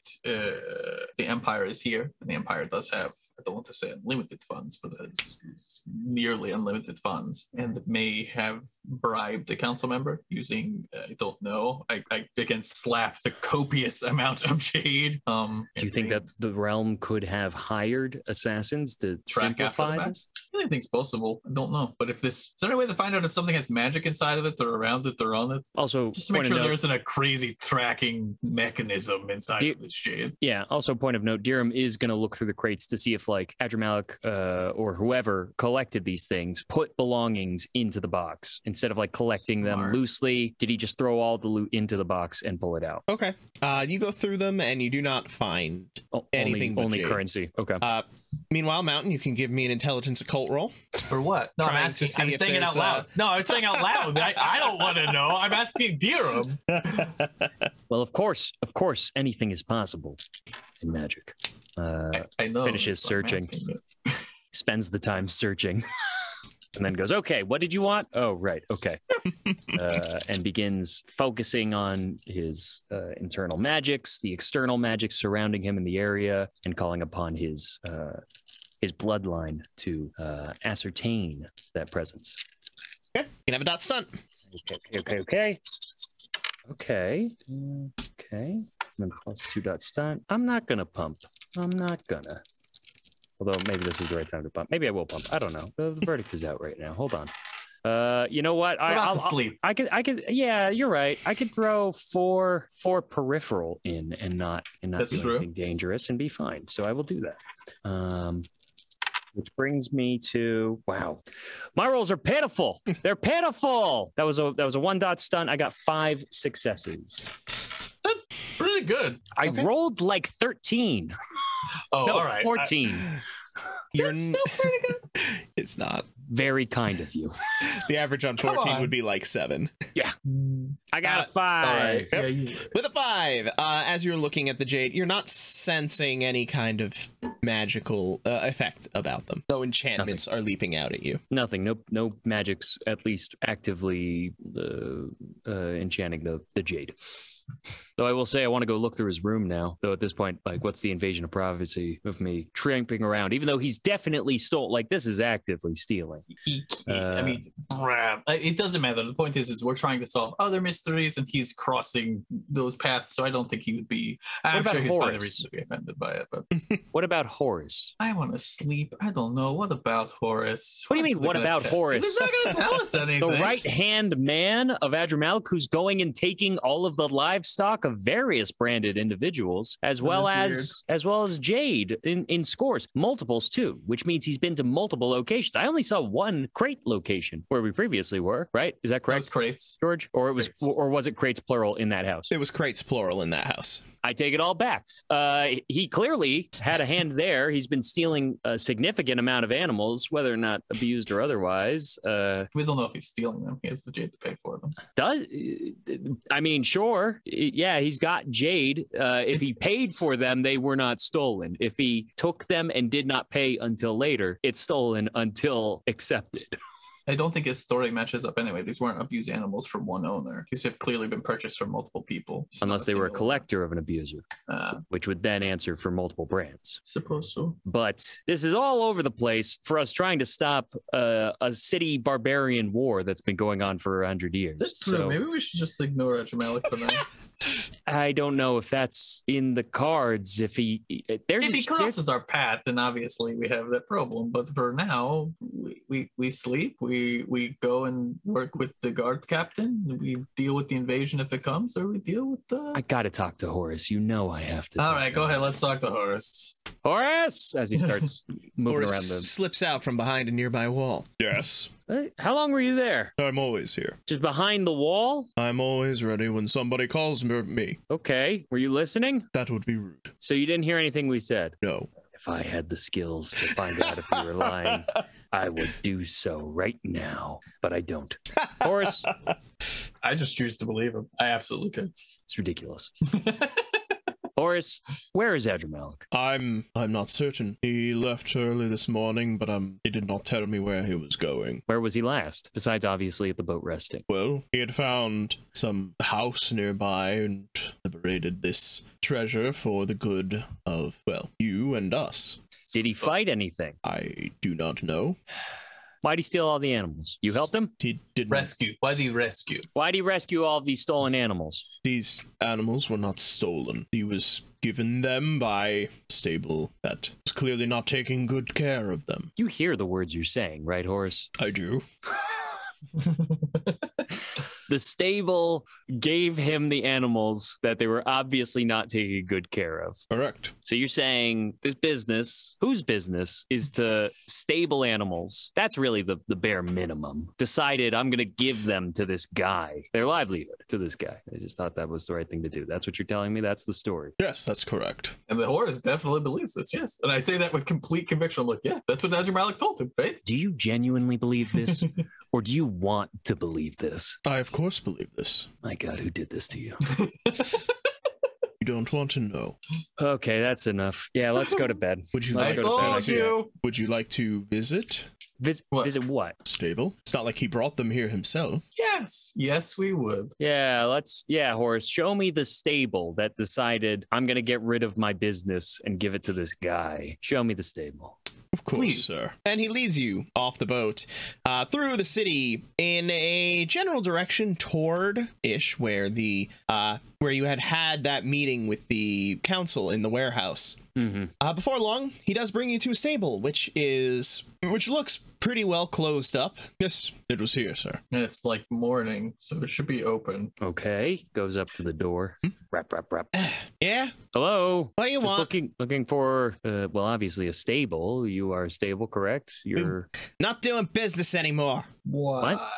Empire is here, and the Empire does have, I don't want to say unlimited funds, but it's nearly unlimited funds, and may have bribed a council member using, I don't know, I again slap the copious amount of jade. Do you think that the realm could have hired assassins to track after the simplify map? this? Anything's possible. I don't know, but is there any way to find out if something has magic inside of it, or around it, or on it? Also, Just to make point of sure note- there isn't a crazy tracking mechanism inside Do- of this jade. Yeah. Also, point of note: Dirum is going to look through the crates to see if, like, Adramalihk or whoever collected these things put belongings into the box instead of like collecting them Smart. loosely. Did he just throw all the loot into the box and pull it out? Okay. You go through them and you do not find anything but only jade. currency. Okay. Meanwhile, Mountain, you can give me an intelligence occult roll. For what? No, I'm Trying asking. to see I'm if saying it out there's, loud. No, I was saying out loud. I don't want to know. I'm asking Dirum. Well, of course, anything is possible in magic. I know. Finishes that's why I'm searching. asking it. Spends the time searching. And then goes, okay, what did you want? Oh, right, okay. And begins focusing on his internal magics, the external magics surrounding him in the area, and calling upon his bloodline to ascertain that presence. Okay. You can have a dot stunt. Okay. And then +2 dot stunt. I'm not gonna pump. Although maybe this is the right time to pump. Maybe I will pump. I don't know. The verdict is out right now. Hold on. You know what? We're about to sleep. I could. Yeah, you're right. I could throw four peripheral in and not That's do true. anything dangerous and be fine. So I will do that. Which brings me to, wow, my rolls are pitiful. They're pitiful. That was a 1 dot stunt. I got 5 successes. That's pretty good. I rolled like 13. Oh, No, all right. 14. You're That's still pretty good. It's not. Very kind of you. The average on Come 14 on. would be like 7. I got a 5. All right. Yep. Yeah, you, With a 5, as you're looking at the jade, you're not sensing any kind of magical effect about them. No enchantments are leaping out at you. Nothing. No magics, at least actively enchanting the jade. Though I will say I want to go look through his room now. Though at this point, like, what's the invasion of privacy of me tramping around? Even though he's definitely stole, like, this is actively stealing. I mean, it doesn't matter. The point is we're trying to solve other mysteries, and he's crossing those paths. So I don't think he would be. I'm about sure he'd find a Horace? reason to be offended by it. But What about Horace? I want to sleep. I don't know. What about Horace? What do you mean, Horace is what gonna about tell- Horace? He's not going to tell us The anything. right-hand man of Adramalihk, who's going and taking all of the livestock of various branded individuals, as well is as Jade in scores, multiples too, which means he's been to multiple locations. I only saw one crate location where we previously were, right? Is that Those correct, crates. George? Or Crates. was it crates plural in that house? It was crates plural in that house. I take it all back. He clearly had a hand there. He's been stealing a significant amount of animals, whether or not abused or otherwise. We don't know if he's stealing them. He has the jade to pay for them. Sure. Yeah, he's got jade. If he paid for them, they were not stolen. If he took them and did not pay until later, it's stolen until accepted. I don't think his story matches up anyway. These weren't abused animals from one owner. These have clearly been purchased from multiple people. Unless they were a collector of an abuser, which would then answer for multiple brands. Suppose so. But this is all over the place for us trying to stop a city barbarian war that's been going on for 100 years. That's true. So, maybe we should just ignore Adramalihk for now. I don't know if that's in the cards. If he crosses our path, then obviously we have that problem. But for now, we sleep. We go and work with the guard captain. We deal with the invasion if it comes, or we deal with the. I gotta talk to Horace. You know I have to. All right, go ahead. Let's talk to Horace. Horace, as he starts moving around the. Slips out from behind a nearby wall. Yes. How long were you there? I'm always here. Just behind the wall? I'm always ready when somebody calls me. Okay. Were you listening? That would be rude. So you didn't hear anything we said? No. If I had the skills to find out if you were lying, I would do so right now, but I don't. Horace? I just choose to believe him. I absolutely could. It's ridiculous. Horace, where is Adramalihk? I'm not certain. He left early this morning, but he did not tell me where he was going. Where was he last? Besides, obviously, at the boat resting. Well, he had found some house nearby and liberated this treasure for the good of, well, you and us. Did he fight anything? I do not know. Why'd he steal all the animals? You helped him? He didn't. Rescue. Why did he rescue? Why'd he rescue all of these stolen animals? These animals were not stolen. He was given them by a stable that was clearly not taking good care of them. You hear the words you're saying, right, Horace? I do. The stable gave him the animals that they were obviously not taking good care of. Correct. So you're saying this business, whose business is to stable animals? That's really the bare minimum. Decided I'm going to give them to this guy, their livelihood to this guy. I just thought that was the right thing to do. That's what you're telling me? That's the story. Yes, that's correct. And the Horace definitely believes this, yes. And I say that with complete conviction. I'm like, yeah, that's what Adramalihk told him, right? Do you genuinely believe this? Or do you want to believe this? I, of course, believe this. My God, who did this to you? You don't want to know. Okay, that's enough. Yeah, let's go to bed. Would you I like told you. Would you like to visit? Visit what? Stable. It's not like he brought them here himself. Yes, we would. Yeah, Horace, show me the stable that decided I'm going to get rid of my business and give it to this guy. Show me the stable. Of course, Please. Sir. And he leads you off the boat through the city in a general direction toward-ish where where you had that meeting with the council in the warehouse. Mm-hmm. Before long, he does bring you to a stable, which looks pretty well closed up. Yes, it was here, sir. And it's like morning, so it should be open. Okay, goes up to the door. Rap. Yeah? Hello. What do you Just want? looking for, well, obviously a stable. You are stable, correct? You're Not doing business anymore. Why? What?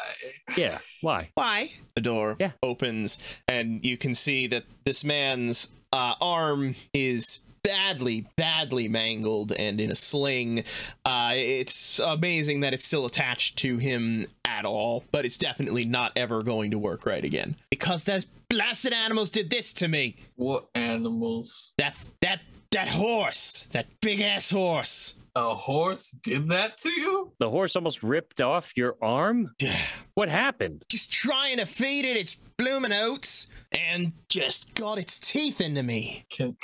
Yeah. Why? Why? The door Yeah. opens, and you can see that this man's arm is badly mangled and in a sling. It's amazing that it's still attached to him at all, but it's definitely not ever going to work right again. Because those blasted animals did this to me. What animals? That horse. That big-ass horse. A horse did that to you? The horse almost ripped off your arm? What happened? Just trying to feed it its blooming oats and just got its teeth into me. Can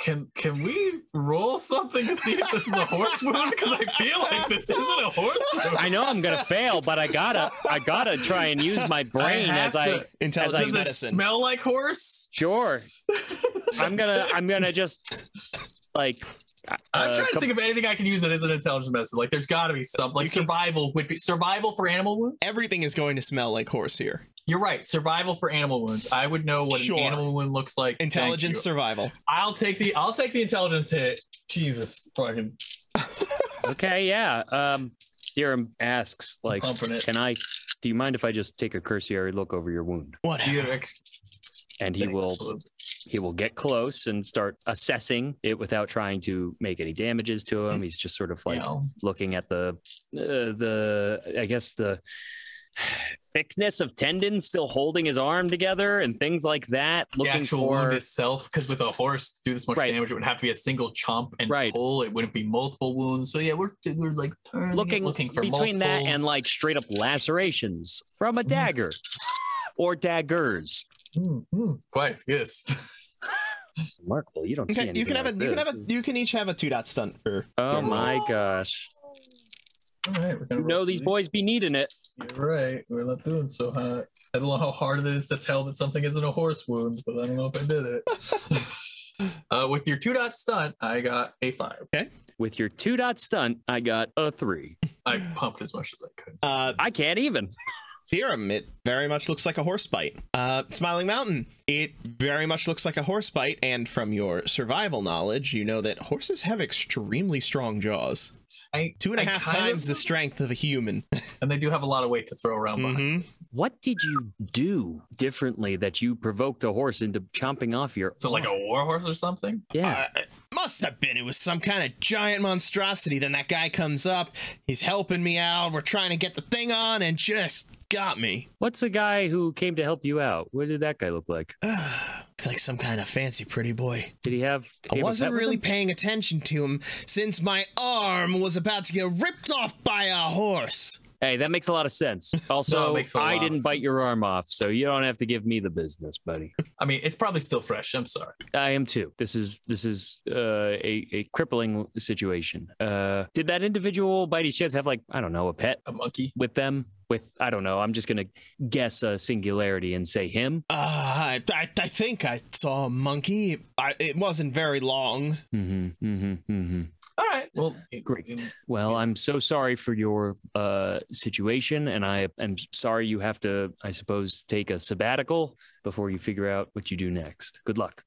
we roll something to see if this is a horse wound? Because I feel like this isn't a horse wound. I know I'm gonna fail, but I gotta try and use my brain as I Intelligence Does medicine. it smell like horse? Sure. I'm gonna just like I'm trying to think of anything I can use that isn't intelligence medicine. Like there's got to be some like survival would be survival for animal wounds. Everything is going to smell like horse here. You're right. Survival for animal wounds. I would know what Sure. an animal wound looks like. Intelligence Thank you. survival. I'll take the intelligence hit. Jesus fucking. okay, yeah. Dirum asks, like, Pumping it. do you mind if I just take a cursory look over your wound? Whatever. Yeah, And he will He will get close and start assessing it without trying to make any damages to him. He's just sort of like looking at the I guess the thickness of tendons still holding his arm together and things like that. The actual wound itself, because with a horse to do this much damage, it would have to be a single chomp and pull. It wouldn't be multiple wounds. So yeah, we're like looking for between multiples. that and like straight up lacerations from a dagger or daggers. Quite yes. Remarkable. You don't see anything. You can each have a 2-dot stunt for. Oh my gosh. All right, these boys be needing it. You're right. We're not doing so hot. I don't know how hard it is to tell that something isn't a horse wound, but I don't know if I did it. With your 2-dot stunt, I got a 5. Okay. With your 2-dot stunt, I got a 3. I pumped as much as I could. I can't even. Dirum, it very much looks like a horse bite. Smiling Mountain, it very much looks like a horse bite, and from your survival knowledge, you know that horses have extremely strong jaws. 2.5 times the strength of a human. And they do have a lot of weight to throw around behind. What did you do differently that you provoked a horse into chomping off your So like a war horse or something? Yeah. Must have been. It was some kind of giant monstrosity. Then that guy comes up. He's helping me out. We're trying to get the thing on and just got me. What's the guy who came to help you out? What did that guy look like? Looks like some kind of fancy pretty boy. Did he have... I wasn't really paying attention to him since my arm was about to get ripped off by a horse. Hey, that makes a lot of sense. Also, I didn't bite your arm off, so you don't have to give me the business, buddy. I mean, it's probably still fresh. I'm sorry. I am too. This is a crippling situation. Did that individual by any chance have like, I don't know, a pet? A monkey? With them? With, I don't know, I'm just going to guess a singularity and say him. I think I saw a monkey. It wasn't very long. All right. Well, great. Well, I'm so sorry for your situation, and I am sorry you have to, I suppose, take a sabbatical before you figure out what you do next. Good luck.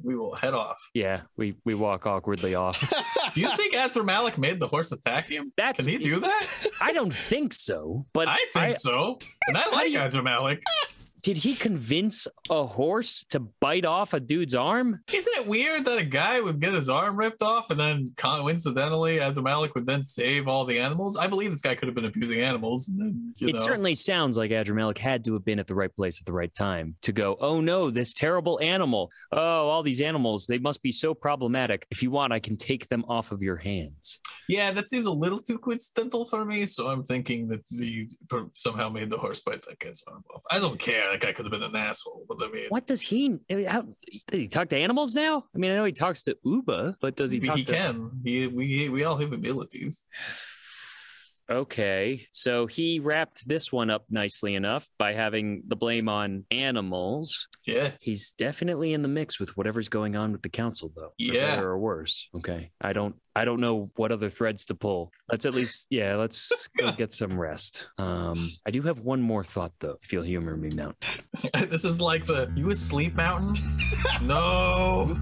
We will head off. Yeah, we walk awkwardly off. Do you think Adramalihk made the horse attack him? Can he do that? I don't think so, but I think so. And I like Adramalihk. Did he convince a horse to bite off a dude's arm? Isn't it weird that a guy would get his arm ripped off and then coincidentally Adramalihk would then save all the animals? I believe this guy could have been abusing animals. And then, it certainly sounds like Adramalihk had to have been at the right place at the right time to go, oh no, this terrible animal. Oh, all these animals, they must be so problematic. If you want, I can take them off of your hands. Yeah, that seems a little too coincidental for me. So I'm thinking that he somehow made the horse bite that guy's arm off. I don't care. That guy could have been an asshole. But I mean, what does he? Does he talk to animals now? I mean, I know he talks to Uba, but does he talk? He can. We all have abilities. Okay, so he wrapped this one up nicely enough by having the blame on animals. Yeah, he's definitely in the mix with whatever's going on with the council, though. Yeah, better or worse. Okay, I don't know what other threads to pull. Let's at least, let's go get some rest. I do have one more thought, though. If you'll humor me, Mountain. This is like you asleep, Mountain? No.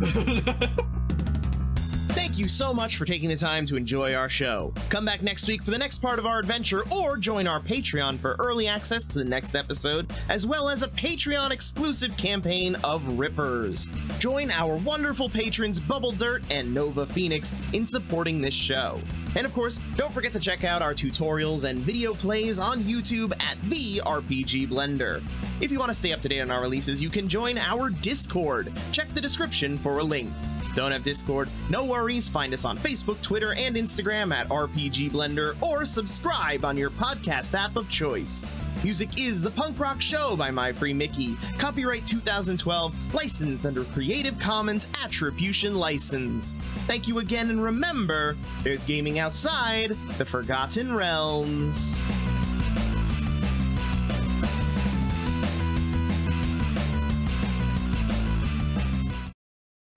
Thank you so much for taking the time to enjoy our show. Come back next week for the next part of our adventure, or join our Patreon for early access to the next episode, as well as a Patreon exclusive campaign of Rippers. Join our wonderful patrons Bubble Dirt and Nova Phoenix in supporting this show. And of course, don't forget to check out our tutorials and video plays on YouTube at The RPG Blender. If you want to stay up to date on our releases, you can join our Discord. Check the description for a link. Don't have Discord? No worries. Find us on Facebook, Twitter, and Instagram at RPG Blender, or subscribe on your podcast app of choice. Music is The Punk Rock Show by My Free Mickey. Copyright 2012, licensed under Creative Commons Attribution License. Thank you again, and remember, there's gaming outside the Forgotten Realms.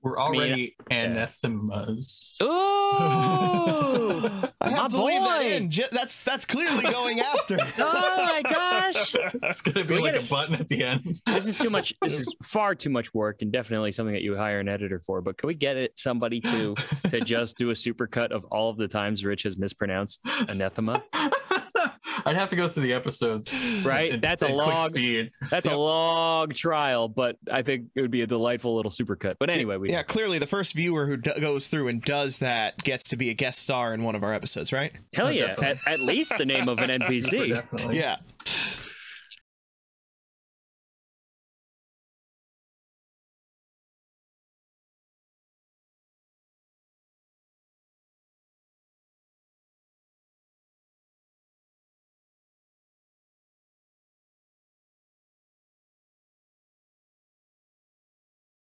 We're already anathemas. Ooh! I have to leave that in. That's clearly going after. Oh my gosh! It's gonna be like a button at the end. This is too much. This is far too much work, and definitely something that you hire an editor for. But can we get somebody to just do a supercut of all of the times Rich has mispronounced anathema? I'd have to go through the episodes. Right? That's a quick long speed. That's a long trial, but I think it would be a delightful little supercut. But anyway, yeah, clearly the first viewer who goes through and does that gets to be a guest star in one of our episodes, right? hell Oh, yeah, at least the name of an NPC. Definitely. Yeah.